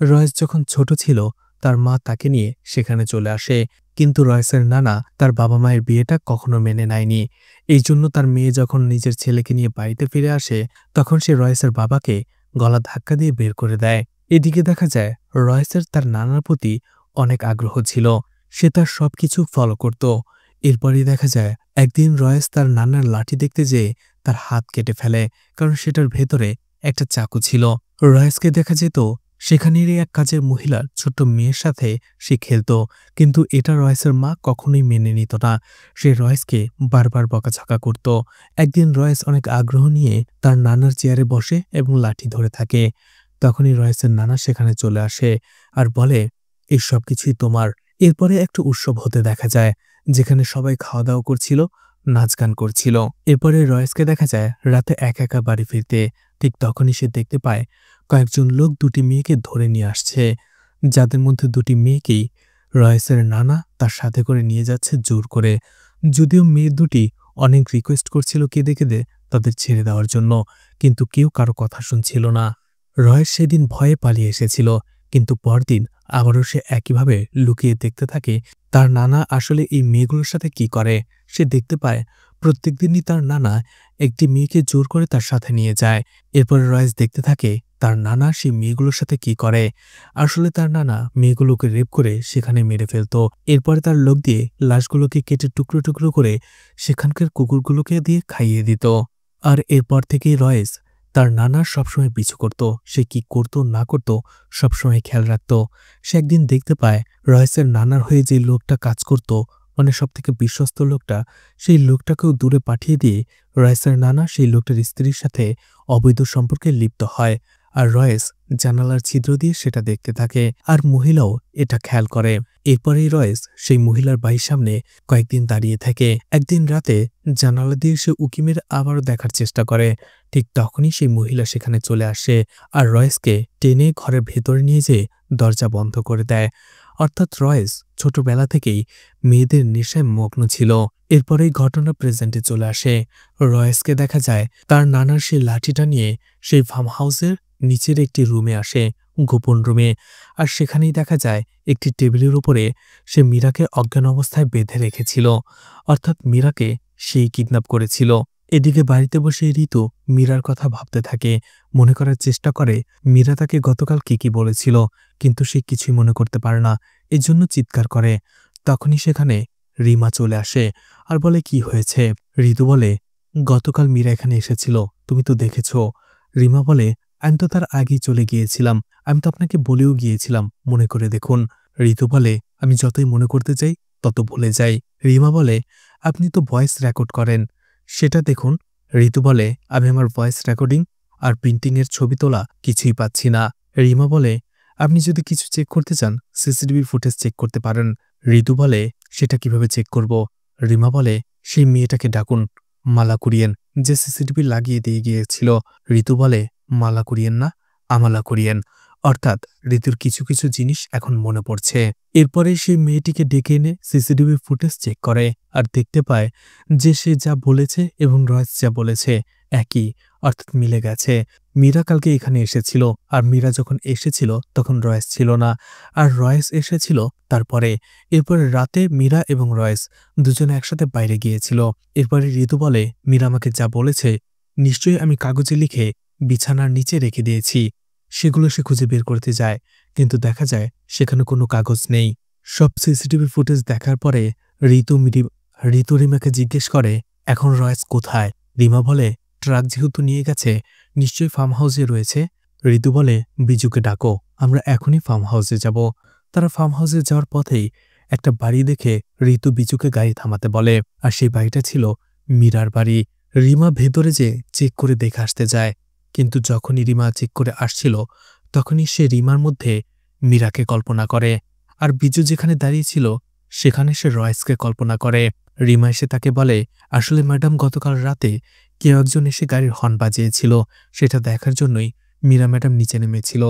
রয়েস যখন ছোট ছিল তার মা তাকে নিয়ে সেখানে চলে আসে, কিন্তু রয়েসের নানা তার বাবা মায়ের বিয়েটা কখনো মেনে নেয়নি। এই জন্য তার মেয়ে যখন নিজের ছেলেকে নিয়ে বাড়িতে ফিরে আসে তখন সে রয়েসের বাবাকে গলা ধাক্কা দিয়ে বের করে দেয়। এদিকে দেখা যায় রয়েসের তার নানার প্রতি অনেক আগ্রহ ছিল, সে তার সবকিছু ফলো করত। এরপরই দেখা যায় একদিন রয়েস তার নানার লাঠি দেখতে যেয়ে তার হাত কেটে ফেলে, কারণ সেটার ভেতরে একটা চাকু ছিল। রয়েসকে দেখা যেত সেখানেরই এক কাজের মহিলার ছোট্ট মেয়ের সাথে সে খেলত, কিন্তু এটা রয়েসের মা কখনোই মেনে নিত না। সে রয়েসকে বারবার বকাঝকা করত। একদিন রয়েস অনেক আগ্রহ নিয়ে তার নানার চেয়ারে বসে এবং লাঠি ধরে থাকে। তখনই রয়েসের নানা সেখানে চলে আসে আর বলে, এই সব কিছুই তোমার। এরপরে একটা উৎসব হতে দেখা যায়, যেখানে সবাই খাওয়া দাওয়া করছিল নাচ গান করছিল। এরপরে রয়েসকে দেখা যায় রাতে একা একা বাড়ি ফিরতে। ঠিক তখনই সে দেখতে পায় কয়েকজন লোক দুটি মেয়েকে ধরে নিয়ে আসছে, যাদের মধ্যে দুটি মেয়েকেই রয়েসের নানা তার সাথে করে নিয়ে যাচ্ছে জোর করে। যদিও মেয়ে দুটি অনেক রিকোয়েস্ট করছিল কেঁদে কেঁদে তাদের ছেড়ে দেওয়ার জন্য, কিন্তু কেউ কারো কথা শুনছিল না। রয়েস সেদিন ভয়ে পালিয়ে এসেছিল, কিন্তু পরদিন আবারও সে একইভাবে লুকিয়ে দেখতে থাকে তার নানা আসলে এই মেয়েগুলোর সাথে কি করে। সে দেখতে পায় প্রত্যেকদিনই তার নানা একটি মেয়েকে জোর করে তার সাথে নিয়ে যায়। এরপরে রয়েস দেখতে থাকে তার নানা সেই মেয়েগুলোর সাথে কি করে। আসলে তার নানা মেয়েগুলোকে রেপ করে সেখানে মেরে ফেলত। এরপরে তার লোক দিয়ে লাশগুলোকে কেটে টুকরো টুকরো করে সেখানকার কুকুরগুলোকে দিয়ে খাইয়ে দিত। আর এরপর থেকেই রয়েস তার নানার সবসময় পিছু করত। সে কি করত না করত সবসময় খেয়াল রাখত। সে একদিন দেখতে পায় রয়েসের নানার হয়ে যে লোকটা কাজ করত, মানে সবথেকে বিশ্বস্ত লোকটা, সেই লোকটাকেও দূরে পাঠিয়ে দিয়ে রয়েসের নানা সেই লোকটার স্ত্রীর সাথে অবৈধ সম্পর্কে লিপ্ত হয়। আর রয়েস জানালার ছিদ্র দিয়ে সেটা দেখতে থাকে, আর মহিলাও এটা খেয়াল করে। এরপরেই রয়েস সেই মহিলার বাড়ির সামনে কয়েকদিন দাঁড়িয়ে থাকে। একদিন রাতে জানালা দিয়ে সে উঁকি মেরে আবারও দেখার চেষ্টা করে। ঠিক তখনই সেই মহিলা সেখানে চলে আসে আর রয়েসকে টেনে ঘরের ভেতরে নিয়ে যেয়ে দরজা বন্ধ করে দেয়। অর্থাৎ রয়েস ছোটবেলা থেকেই মেয়েদের নেশায় মগ্ন ছিল। এরপরেই ঘটনা প্রেজেন্টে চলে আসে। রয়েসকে দেখা যায় তার নানার সেই লাঠিটা নিয়ে সেই ফার্ম হাউসের নিচের একটি রুমে আসে, গোপন রুমে। আর সেখানেই দেখা যায় একটি টেবিলের উপরে সে মীরাকে অজ্ঞান অবস্থায় বেঁধে রেখেছিল। অর্থাৎ মীরাকে সেই কিডন্যাপ করেছিল। এদিকে বাড়িতে বসে ঋতু মীরার কথা ভাবতে থাকে, মনে করার চেষ্টা করে মীরা তাকে গতকাল কি বলেছিল, কিন্তু সে কিছুই মনে করতে পারে না, এজন্য চিৎকার করে। তখনই সেখানে রিমা চলে আসে আর বলে কি হয়েছে। ঋতু বলে গতকাল মীরা এখানে এসেছিল, তুমি তো দেখেছ। রিমা বলে আমি তো তার আগেই চলে গিয়েছিলাম, আমি তো আপনাকে বলেও গিয়েছিলাম মনে করে দেখুন। ঋতু বলে আমি যতই মনে করতে চাই তত ভুলে যাই। রিমা বলে আপনি তো ভয়েস রেকর্ড করেন, সেটা দেখুন। ঋতু বলে আমি আমার ভয়েস রেকর্ডিং আর প্রিন্টিংয়ের ছবি তোলা কিছুই পাচ্ছি না। রিমা বলে আপনি যদি কিছু চেক করতে চান সিসিটিভি ফুটেজ চেক করতে পারেন। ঋতু বলে সেটা কিভাবে চেক করব। রিমা বলে সেই মেয়েটাকে ডাকুন, মালা কুরিয়েন, যে সিসিটিভি লাগিয়ে দিয়ে গিয়েছিল। ঋতু বলে মালা কুরিয়েন না, আমালা কুরিয়েন। অর্থাৎ ঋতুর কিছু কিছু জিনিস এখন মনে পড়ছে। এরপরে সেই মেয়েটিকে ডেকে এনে সিসিটিভি ফুটেজ চেক করে আর দেখতে পায় যে সে যা বলেছে এবং রয়েস যা বলেছে একই, অর্থাৎ মিলে গেছে। মীরা কালকে এখানে এসেছিল, আর মীরা যখন এসেছিল তখন রয়েস ছিল না, আর রয়েস এসেছিল তারপরে। এরপরে রাতে মীরা এবং রয়েস দুজনে একসাথে বাইরে গিয়েছিল। এরপরে ঋতু বলে মীরা আমাকে যা বলেছে নিশ্চয়ই আমি কাগজে লিখে বিছানার নিচে রেখে দিয়েছি। সেগুলো সে খুঁজে বের করতে যায়, কিন্তু দেখা যায় সেখানে কোনো কাগজ নেই। সব সিসিটিভি ফুটেজ দেখার পরে ঋতু রিমাকে জিজ্ঞেস করে এখন রয়েস কোথায়। রিমা বলে ট্রাক যেহেতু নিয়ে গেছে নিশ্চয়ই ফার্ম হাউসে রয়েছে। ঋতু বলে বিজুকে ডাকো, আমরা এখনই ফার্ম হাউসে যাব। তারা ফার্ম হাউসে যাওয়ার পথেই একটা বাড়ি দেখে ঋতু বিজুকে গাড়ি থামাতে বলে, আর সেই বাড়িটা ছিল মীরার বাড়ি। রিমা ভেতরে যে চেক করে দেখে আসতে যায়, কিন্তু যখনই রিমা চেক করে আসছিল তখনই সে রিমার মধ্যে মীরাকে কল্পনা করে, আর বিজু যেখানে দাঁড়িয়েছিল সেখানে সে রয়েসকে কল্পনা করে। রিমা এসে তাকে বলে আসলে ম্যাডাম গতকাল রাতে কেউ একজন এসে গাড়ির হর্ন বাজিয়েছিল, সেটা দেখার জন্যই মীরা ম্যাডাম নিচে নেমেছিল।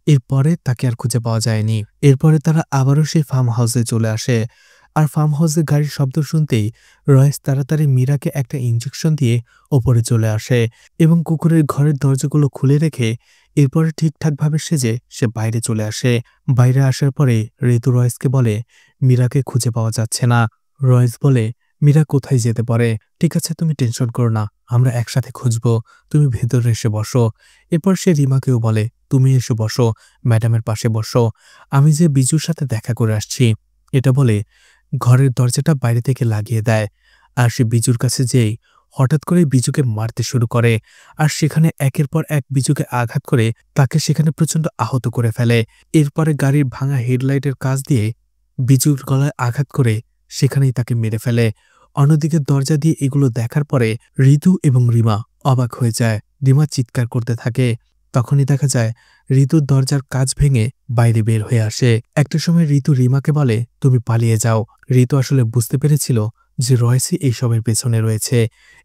এরপরে তাকে আর খুঁজে পাওয়া যায়নি। এরপরে তারা আবারও সেই ফার্ম হাউসে চলে আসে, আর ফার্ম হাউসে গাড়ির শব্দ শুনতেই রয়েস তাড়াতাড়ি মীরাকে একটা ইঞ্জেকশন দিয়ে ওপরে চলে আসে এবং কুকুরের ঘরের দরজাগুলো খুলে রেখে এরপরে ঠিকঠাকভাবে সেজে সে বাইরে চলে আসে। বাইরে আসার পরে ঋতু রয়েসকে বলে মীরাকে খুঁজে পাওয়া যাচ্ছে না। রয়েস বলে মীরা কোথায় যেতে পারে, ঠিক আছে তুমি টেনশন করো না, আমরা একসাথে খুঁজব, তুমি ভেতরে এসে বসো। এরপর সে রিমাকেও বলে তুমি এসে বসো, ম্যাডামের পাশে বসো, আমি যে বিজুর সাথে দেখা করে আসছি। এটা বলে ঘরের দরজাটা বাইরে থেকে লাগিয়ে দেয়, আর সে বিজুর কাছে যেই হঠাৎ করে বিজুকে মারতে শুরু করে, আর সেখানে একের পর এক বিজুকে আঘাত করে তাকে সেখানে প্রচণ্ড আহত করে ফেলে। এরপরে গাড়ির ভাঙা হেডলাইটের কাজ দিয়ে বিজুর গলায় আঘাত করে সেখানেই তাকে মেরে ফেলে। অন্যদিকে দরজা দিয়ে এগুলো দেখার পরে ঋতু এবং রিমা অবাক হয়ে যায়। রিমা চিৎকার করতে থাকে। তখনই দেখা যায় ঋতুর দরজার কাজ ভেঙে বাইরে বের হয়ে আসে। একটা সময় ঋতু রিমাকে বলে তুমি পালিয়ে যাও। ঋতু আসলে বুঝতে পেরেছিল যে রয়েসই এইসবের পেছনে রয়েছে।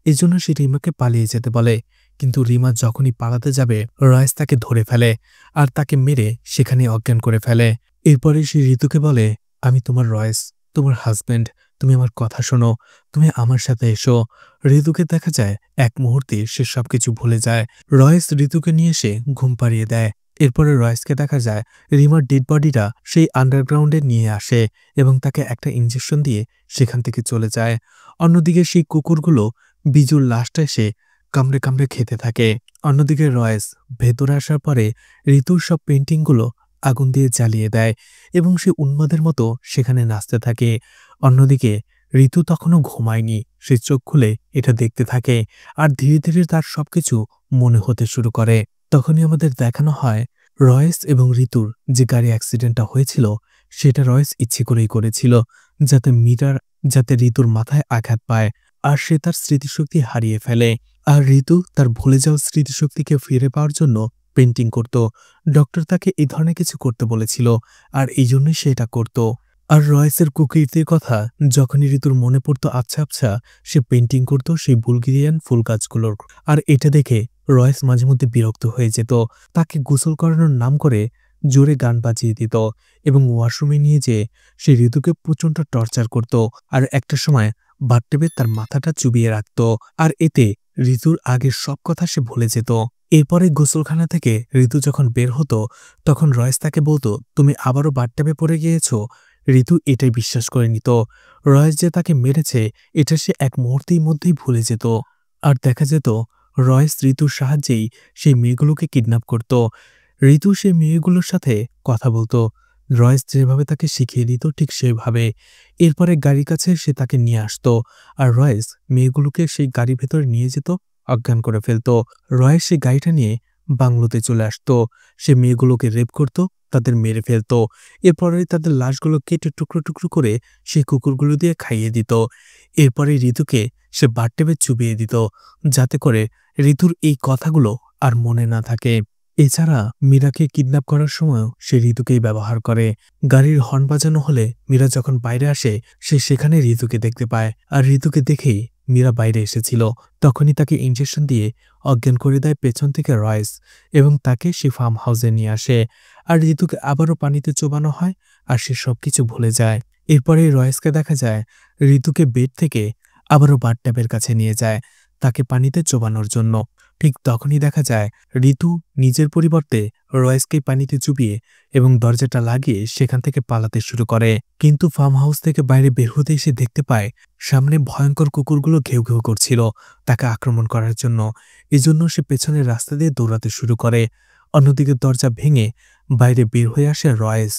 এজন্য সে রিমাকে পালিয়ে যেতে বলে। কিন্তু রিমা যখনই পালাতে যাবে রয়েস তাকে ধরে ফেলে আর তাকে মেরে সেখানে অজ্ঞান করে ফেলে। এরপরে সে ঋতুকে বলে, আমি তোমার রয়েস, তোমার হাজব্যান্ড, তুমি আমার কথা শোনো, তুমি আমার সাথে এসো। ঋতুকে দেখা যায় এক মুহূর্তে সে সবকিছু ভুলে যায়। রয়েস ঋতুকে নিয়ে এসে ঘুম পাড়িয়ে দেয়। এরপরে রয়েসকে দেখা যায় রিমার ডেড বডিটা সেই আন্ডারগ্রাউন্ডে নিয়ে আসে এবং তাকে একটা ইঞ্জেকশন দিয়ে সেখান থেকে চলে যায়। অন্যদিকে সেই কুকুরগুলো বিজুর লাশটা এসে কামড়ে কামড়ে খেতে থাকে। অন্যদিকে রয়েস ভেতরে আসার পরে ঋতুর সব পেন্টিংগুলো আগুন দিয়ে জ্বালিয়ে দেয় এবং সে উন্মাদের মতো সেখানে নাচতে থাকে। অন্যদিকে ঋতু তখনও ঘুমায়নি, সে চোখ খুলে এটা দেখতে থাকে আর ধীরে ধীরে তার সবকিছু মনে হতে শুরু করে। তখনই আমাদের দেখানো হয় রয়েস এবং ঋতুর যে গাড়ি অ্যাক্সিডেন্টটা হয়েছিল সেটা রয়েস ইচ্ছে করেই করেছিল, যাতে ঋতুর মাথায় আঘাত পায় আর সে তার স্মৃতিশক্তি হারিয়ে ফেলে। আর ঋতু তার ভুলে যাওয়া স্মৃতিশক্তিকে ফিরে পাওয়ার জন্য পেন্টিং করত। ডক্টর তাকে এই ধরনের কিছু করতে বলেছিল আর এই জন্যই সে এটা করত। আর রয়েসের কুকীর্তির কথা যখনই ঋতুর মনে পড়তো আবছা আবছা, সে পেন্টিং করত সেই বুলগেরিয়ান ফুল গাছগুলোর। আর এটা দেখে রয়েস মাঝে মধ্যে বিরক্ত হয়ে যেত। তাকে গোসল করানোর নাম করে জোরে গান বাজিয়ে দিত এবং ওয়াশরুমে নিয়ে যেয়ে সে ঋতুকে প্রচণ্ড টর্চার করত আর একটা সময় বাথটবে তার মাথাটা চুবিয়ে রাখত। আর এতে ঋতুর আগের সব কথা সে ভুলে যেত। এরপরে গোসলখানা থেকে ঋতু যখন বের হতো তখন রয়েস তাকে বলতো, তুমি আবারও বাথটবে পড়ে গিয়েছ। ঋতু এটাই বিশ্বাস করে নিত। রয়েস যে তাকে মেরেছে এটা সে এক মুহূর্তের মধ্যেই ভুলে যেত। আর দেখা যেত রয়েস ঋতুর সাহায্যেই সেই মেয়েগুলোকে কিডন্যাপ করত। ঋতু সেই মেয়েগুলোর সাথে কথা বলতো, রয়েস যেভাবে তাকে শিখিয়ে দিত ঠিক সেভাবে। এরপরে গাড়ির কাছে সে তাকে নিয়ে আসতো আর রয়েস মেয়েগুলোকে সেই গাড়ির ভেতরে নিয়ে যেত, অজ্ঞান করে ফেলত। রয়েস সেই গাড়িটা নিয়ে বাংলোতে চলে আসতো। সে মেয়েগুলোকে রেপ করত, তাদের মেরে ফেলত। এরপরে তাদের লাশগুলো কেটে টুকরো টুকরো করে সেই কুকুরগুলো দিয়ে খাইয়ে দিত। এরপরে ঋতুকে সে বাথটবে চুবিয়ে দিত যাতে করে ঋতুর এই কথাগুলো আর মনে না থাকে। এছাড়া মীরাকে কিডন্যাপ করার সময়ও সে ঋতুকেই ব্যবহার করে। গাড়ির হর্ন বাজানো হলে মীরা যখন বাইরে আসে সে সেখানে ঋতুকে দেখতে পায় আর ঋতুকে দেখেই মীরা বাইরে এসেছিল। তখনই তাকে ইনজেকশন দিয়ে অজ্ঞান করে দেয় পেছন থেকে রয়েস এবং তাকে সে ফার্ম হাউসে নিয়ে আসে। আর ঋতুকে আবারও পানিতে চোবানো হয় আর সে সবকিছু ভুলে যায়। এরপরে রয়েসকে দেখা যায় ঋতুকে বেড থেকে আবারও বাথটবের কাছে নিয়ে যায় তাকে পানিতে চোবানোর জন্য। ঠিক তখনই দেখা যায় ঋতু নিজের পরিবর্তে রয়েসকেই পানিতে চুবিয়ে এবং দরজাটা লাগিয়ে সেখান থেকে পালাতে শুরু করে। কিন্তু ফার্ম হাউস থেকে বাইরে বের হতে এসে দেখতে পায় সামনে ভয়ঙ্কর কুকুরগুলো ঘেউ ঘেউ করছিল তাকে আক্রমণ করার জন্য। এজন্য সে পেছনের রাস্তা দিয়ে দৌড়াতে শুরু করে। অন্যদিকে দরজা ভেঙে বাইরে বের হয়ে আসে রয়েস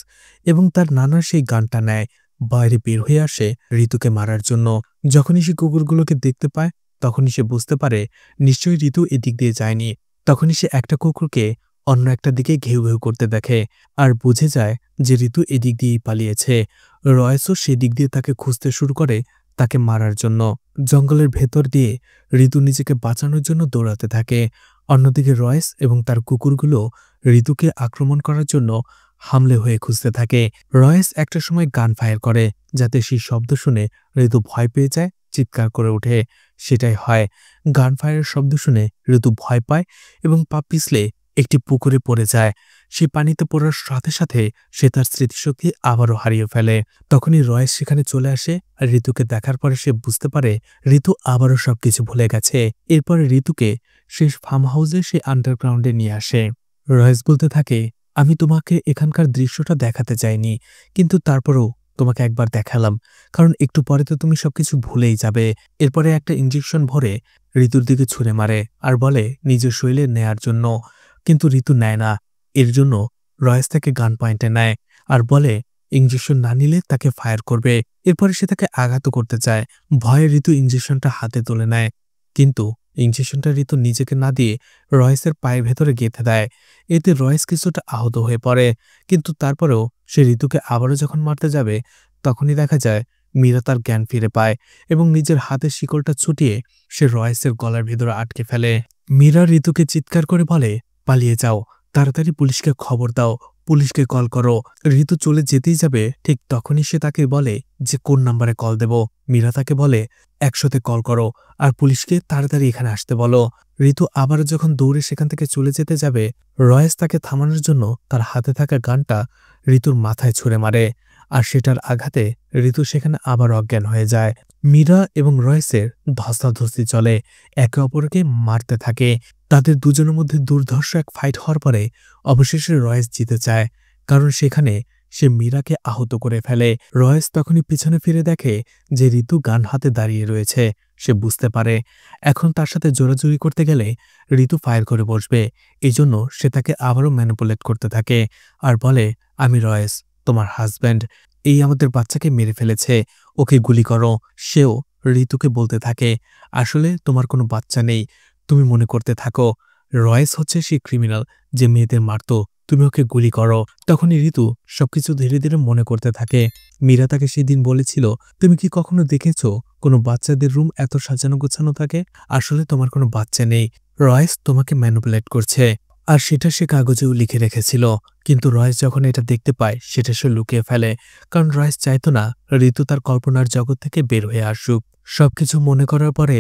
এবং তার নানার সেই গানটা নেয়, বাইরে বের হয়ে আসে ঋতুকে মারার জন্য। যখনই সে কুকুরগুলোকে দেখতে পায় তখনই সে বুঝতে পারে নিশ্চয়ই ঋতু এদিক দিয়ে যায়নি। তখনই সে একটা কুকুরকে অন্য একটা দিকে ঘেউ ঘেউ করতে দেখে আর বুঝে যায় যে ঋতু এদিক দিয়েই পালিয়েছে। রয়েসও সেদিক দিয়ে তাকে খুঁজতে শুরু করে তাকে মারার জন্য। জঙ্গলের ভেতর দিয়ে ঋতু নিজেকে বাঁচানোর জন্য দৌড়াতে থাকে। অন্যদিকে রয়েস এবং তার কুকুরগুলো ঋতুকে আক্রমণ করার জন্য হামলে হয়ে খুঁজতে থাকে। রয়েস একটা সময় গান ফায়ার করে যাতে সেই শব্দ শুনে ঋতু ভয় পেয়ে যায়, চিৎকার করে ওঠে। সেটাই হয়, গান ফায়ারের শব্দ শুনে ঋতু ভয় পায় এবং পা পিছলে একটি পুকুরে পড়ে যায়। সে পানিতে পড়ার সাথে সাথে সে তার স্মৃতিশক্তি আবারও হারিয়ে ফেলে। তখনই রয়েস সেখানে চলে আসে আর ঋতুকে দেখার পরে সে বুঝতে পারে ঋতু আবারও সবকিছু ভুলে গেছে। এরপরে ঋতুকে সে ফার্ম হাউসে সে আন্ডারগ্রাউন্ডে নিয়ে আসে। রয়েস বলতে থাকে, আমি তোমাকে এখানকার দৃশ্যটা দেখাতে চাইনি, কিন্তু তারপরও তোমাকে একবার দেখালাম, কারণ একটু পরে তো তুমি সবকিছু ভুলেই যাবে। এরপরে একটা ইঞ্জেকশন ভরে ঋতুর দিকে ছুঁড়ে মারে আর বলে নিজের শরীরে নেয়ার জন্য, কিন্তু ঋতু নেয় না। এর জন্য রয়েস তাকে গান পয়েন্টে নেয় আর বলে ইঞ্জেকশন না নিলে তাকে ফায়ার করবে। এরপরে সে তাকে আঘাতও করতে চায়। ভয়ে ঋতু ইঞ্জেকশনটা হাতে তুলে নেয়, কিন্তু ইঞ্জেকশনটা ঋতু নিজেকে না দিয়ে রয়েসের পায়ের ভেতরে গেঁথে দেয়। এতে রয়েস কিছুটা আহত হয়ে পড়ে, কিন্তু তারপরেও সে ঋতুকে আবারও যখন মারতে যাবে তখনই দেখা যায় মীরা তার জ্ঞান ফিরে পায় এবং নিজের হাতের শিকলটা ছুটিয়ে সে রয়েসের গলার ভেতরে আটকে ফেলে। মীরা ঋতুকে চিৎকার করে বলে, পালিয়ে যাও, তাড়াতাড়ি পুলিশকে খবর দাও, পুলিশকে কল করো। ঋতু চলে যেতেই যাবে, ঠিক তখনই সে তাকে বলে যে কোন নাম্বারে কল দেব। মীরা তাকে বলে 100-তে কল করো আর পুলিশকে তাড়াতাড়ি এখানে আসতে বলো। ঋতু আবার যখন দৌড়ে সেখান থেকে চলে যেতে যাবে, রয়েস তাকে থামানোর জন্য তার হাতে থাকা গানটা ঋতুর মাথায় ছুঁড়ে মারে, আর সেটার আঘাতে ঋতু সেখানে আবার অজ্ঞান হয়ে যায়। মীরা এবং রয়েসের ধস্তাধস্তি চলে, একে অপরকে মারতে থাকে। তাদের দুজনের মধ্যে দুর্ধর্ষ এক ফাইট হওয়ার পরে অবশেষে রয়েস জিতে যায়, কারণ সেখানে সে মীরাকে আহত করে ফেলে। রয়েস তখনই পিছনে ফিরে দেখে যে ঋতু গান হাতে দাঁড়িয়ে রয়েছে। সে বুঝতে পারে এখন তার সাথে জোরাজুরি করতে গেলে ঋতু ফায়ার করে বসবে। এই জন্য সে তাকে আবারও ম্যানিপুলেট করতে থাকে আর বলে, আমি রয়েস, তোমার হাজব্যান্ড। এই আমাদের বাচ্চাকে মেরে ফেলেছে, ওকে গুলি করো। সেও ঋতুকে বলতে থাকে, আসলে তোমার কোনো বাচ্চা নেই, তুমি মনে করতে থাকো রয়েস হচ্ছে সেই ক্রিমিনাল যে মেয়েদের মারত, তুমি ওকে গুলি করো। তখনই ঋতু সবকিছু ধীরে ধীরে মনে করতে থাকে। মীরা তাকে সেদিন বলেছিল, তুমি কি কখনো দেখেছ কোনো বাচ্চাদের রুম এত সাজানো গোছানো থাকে? আসলে তোমার কোনো বাচ্চা নেই, রয়েস তোমাকে ম্যানিপুলেট করছে। আর সেটা সে কাগজেও লিখে রেখেছিল। কিন্তু রয়েস যখন এটা দেখতে পায় সেটা সে লুকিয়ে ফেলে, কারণ রয়েস চাইতো না ঋতু তার কল্পনার জগৎ থেকে বের হয়ে আসুক। সবকিছু মনে করার পরে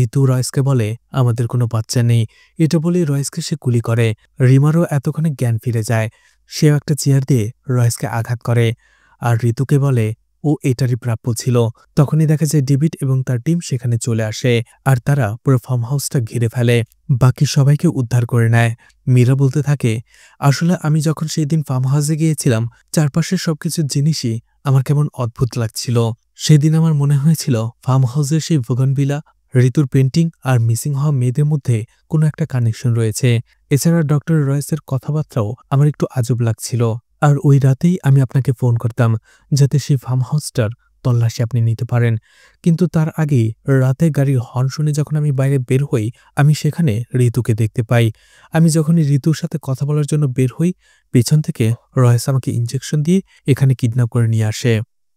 ঋতু রয়েসকে বলে, আমাদের কোনো বাচ্চা নেই। এটা বলেই রয়েসকে সে গুলি করে। রিমারও এতক্ষণে জ্ঞান ফিরে যায়। সেও একটা চেয়ার দিয়ে রয়েসকে আঘাত করে আর ঋতুকে বলে ও এটারই প্রাপ্য ছিল। তখনই দেখা যায় ডেভিড এবং তার টিম সেখানে চলে আসে আর তারা পুরো ফার্ম হাউসটা ঘিরে ফেলে, বাকি সবাইকে উদ্ধার করে নেয়। মীরা বলতে থাকে, আসলে আমি যখন সেই দিন ফার্ম হাউসে গিয়েছিলাম, চারপাশের সবকিছু জিনিসই আমার কেমন অদ্ভুত লাগছিল। সেদিন আমার মনে হয়েছিল ফার্ম হাউসের সেই বোগানভিলা, ঋতুর পেন্টিং আর মিসিং হওয়া মেয়েদের মধ্যে কোনো একটা কানেকশন রয়েছে। এছাড়া ডক্টর রয়েসের কথাবার্তাও আমার একটু আজব লাগছিল। আর ওই রাতেই আমি আপনাকে ফোন করতাম যাতে সেই ফার্ম হাউসটার তল্লাশি আপনি নিতে পারেন। কিন্তু তার আগেই রাতে গাড়ির হর্ন শুনে যখন আমি বাইরে বের হই, আমি সেখানে ঋতুকে দেখতে পাই। আমি যখনই ঋতুর সাথে কথা বলার জন্য বের হই, পেছন থেকে রয়েস আমাকে ইঞ্জেকশন দিয়ে এখানে কিডন্যাপ করে নিয়ে আসে।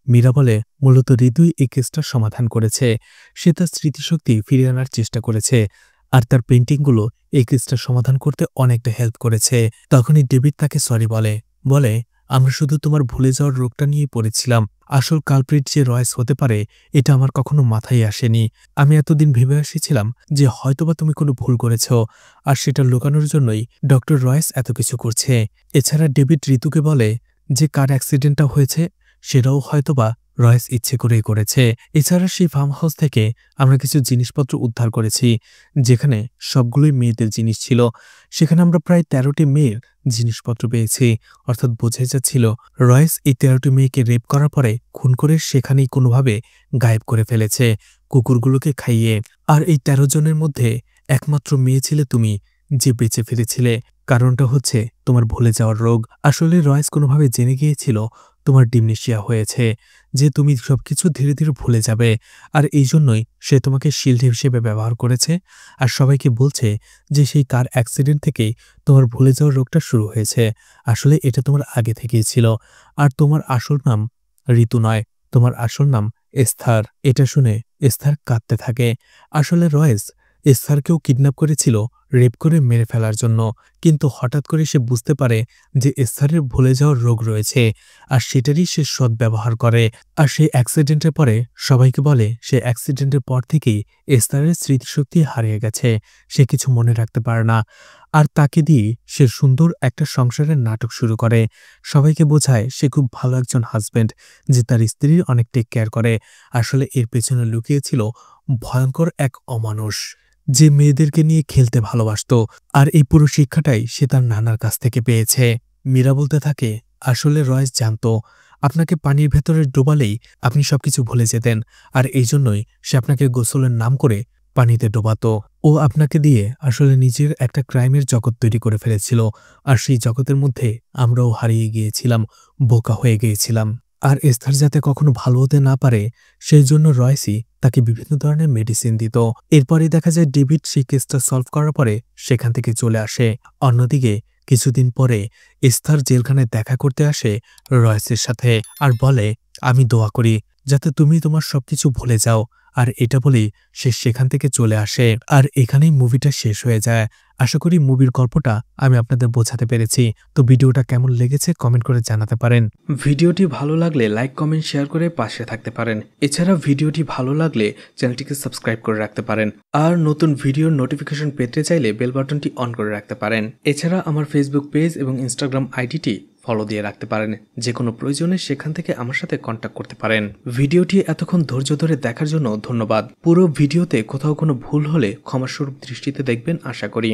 মীরা বলে, মূলত ঋতুই এই কেসটার সমাধান করেছে। সে তার স্মৃতিশক্তি ফিরিয়ে আনার চেষ্টা করেছে আর তার পেন্টিংগুলো এই কেসটার সমাধান করতে অনেকটা হেল্প করেছে। তখনই ডেভিড তাকে সরি বলে, আমরা শুধু তোমার ভুলে যাওয়ার রোগটা নিয়েই পড়েছিলাম। আসল কালপ্রিট যে রয়েস হতে পারে এটা আমার কখনো মাথায় আসেনি। আমি এতদিন ভেবে এসেছিলাম যে হয়তোবা তুমি কোনো ভুল করেছ, আর সেটা লুকানোর জন্যই ডক্টর রয়েস এত কিছু করছে। এছাড়া ডেভিড ঋতুকে বলে যে কার অ্যাক্সিডেন্টটা হয়েছে সেটাও হয়তোবা রয়েস ইচ্ছে করেই করেছে। এছাড়া সেই ফার্ম হাউস থেকে আমরা কিছু জিনিসপত্র উদ্ধার করেছি, যেখানে সবগুলোই মেয়েদের জিনিস ছিল। সেখানে আমরা প্রায় 13টি মেয়ের জিনিসপত্র পেয়েছি, অর্থাৎ বোঝাই যাচ্ছিল রয়েস এই 13টি মেয়েকে রেপ করার পরে খুন করে সেখানেই কোনোভাবে গায়েব করে ফেলেছে, কুকুরগুলোকে খাইয়ে। আর এই 13 জনের মধ্যে একমাত্র মেয়ে ছিলে তুমি, যে বেঁচে ফিরেছিলে। কারণটা হচ্ছে তোমার ভুলে যাওয়ার রোগ। আসলে রয়েস কোনোভাবে জেনে গিয়েছিল তোমার ডিমনেশিয়া হয়েছে, যে তুমি সবকিছু ধীরে ধীরে ভুলে যাবে, আর এই জন্যই সে তোমাকে শিল্ড হিসেবে ব্যবহার করেছে আর সবাইকে বলছে যে সেই কার অ্যাক্সিডেন্ট থেকেই তোমার ভুলে যাওয়ার রোগটা শুরু হয়েছে। আসলে এটা তোমার আগে থেকেই ছিল। আর তোমার আসল নাম ঋতু নয়, তোমার আসল নাম এস্থার। এটা শুনে এস্থার কাঁদতে থাকে। আসলে রয়েস এস্থারকেও কিডন্যাপ করেছিল রেপ করে মেরে ফেলার জন্য, কিন্তু হঠাৎ করে সে বুঝতে পারে যে এস্থারের ভুলে যাওয়ার রোগ রয়েছে আর সেটারই সে সদ্ব্যবহার করে। আর সেই অ্যাক্সিডেন্টের পরে সবাইকে বলে সে অ্যাক্সিডেন্টের পর থেকেই এস্থারের স্মৃতিশক্তি হারিয়ে গেছে, সে কিছু মনে রাখতে পারে না। আর তাকে দিয়ে সে সুন্দর একটা সংসারের নাটক শুরু করে। সবাইকে বোঝায় সে খুব ভালো একজন হাজব্যান্ড, যে তার স্ত্রীর অনেক টেক কেয়ার করে। আসলে এর পেছনে লুকিয়েছিল ভয়ঙ্কর এক অমানুষ, যে মেয়েদেরকে নিয়ে খেলতে ভালোবাসত। আর এই পুরো শিক্ষাটাই সে তার নানার কাছ থেকে পেয়েছে। মীরা বলতে থাকে, আসলে রয়েস জানত আপনাকে পানির ভেতরে ডোবালেই আপনি সবকিছু ভুলে যেতেন, আর এই জন্যই সে আপনাকে গোসলের নাম করে পানিতে ডোবাতো। ও আপনাকে দিয়ে আসলে নিজের একটা ক্রাইমের জগৎ তৈরি করে ফেলেছিল, আর সেই জগতের মধ্যে আমরাও হারিয়ে গিয়েছিলাম, বোকা হয়ে গিয়েছিলাম। আর এস্থার যাতে কখনো ভালো হতে না পারে সেই জন্য রয়েসই তাকে বিভিন্ন ধরনের মেডিসিন দিত। এরপরই দেখা যায় ডেভিড সেই কেসটা সলভ করার পরে সেখান থেকে চলে আসে। অন্যদিকে কিছুদিন পরে এস্থার জেলখানায় দেখা করতে আসে রয়েসের সাথে আর বলে, আমি দোয়া করি যাতে তুমি তোমার সবকিছু ভুলে যাও আর এটা বলেই সে সেখান থেকে চলে আসে। আর এখানেই মুভিটা শেষ হয়ে যায়। আশা করি মুভির গল্পটা আমি আপনাদের বোঝাতে পেরেছি। তো ভিডিওটা কেমন লেগেছে কমেন্ট করে জানাতে পারেন। ভিডিওটি ভালো লাগলে লাইক কমেন্ট শেয়ার করে পাশে থাকতে পারেন। এছাড়া ভিডিওটি ভালো লাগলে চ্যানেলটিকে সাবস্ক্রাইব করে রাখতে পারেন। আর নতুন ভিডিওর নোটিফিকেশন পেতে চাইলে বেল বাটনটি অন করে রাখতে পারেন। এছাড়া আমার ফেসবুক পেজ এবং ইনস্টাগ্রাম আইডিটি ফলো দিয়ে রাখতে পারেন। যে কোনো প্রয়োজনে সেখান থেকে আমার সাথে কন্ট্যাক্ট করতে পারেন। ভিডিওটি এতক্ষণ ধৈর্য ধরে দেখার জন্য ধন্যবাদ। পুরো ভিডিওতে কোথাও কোনো ভুল হলে ক্ষমাস্বরূপ দৃষ্টিতে দেখবেন আশা করি।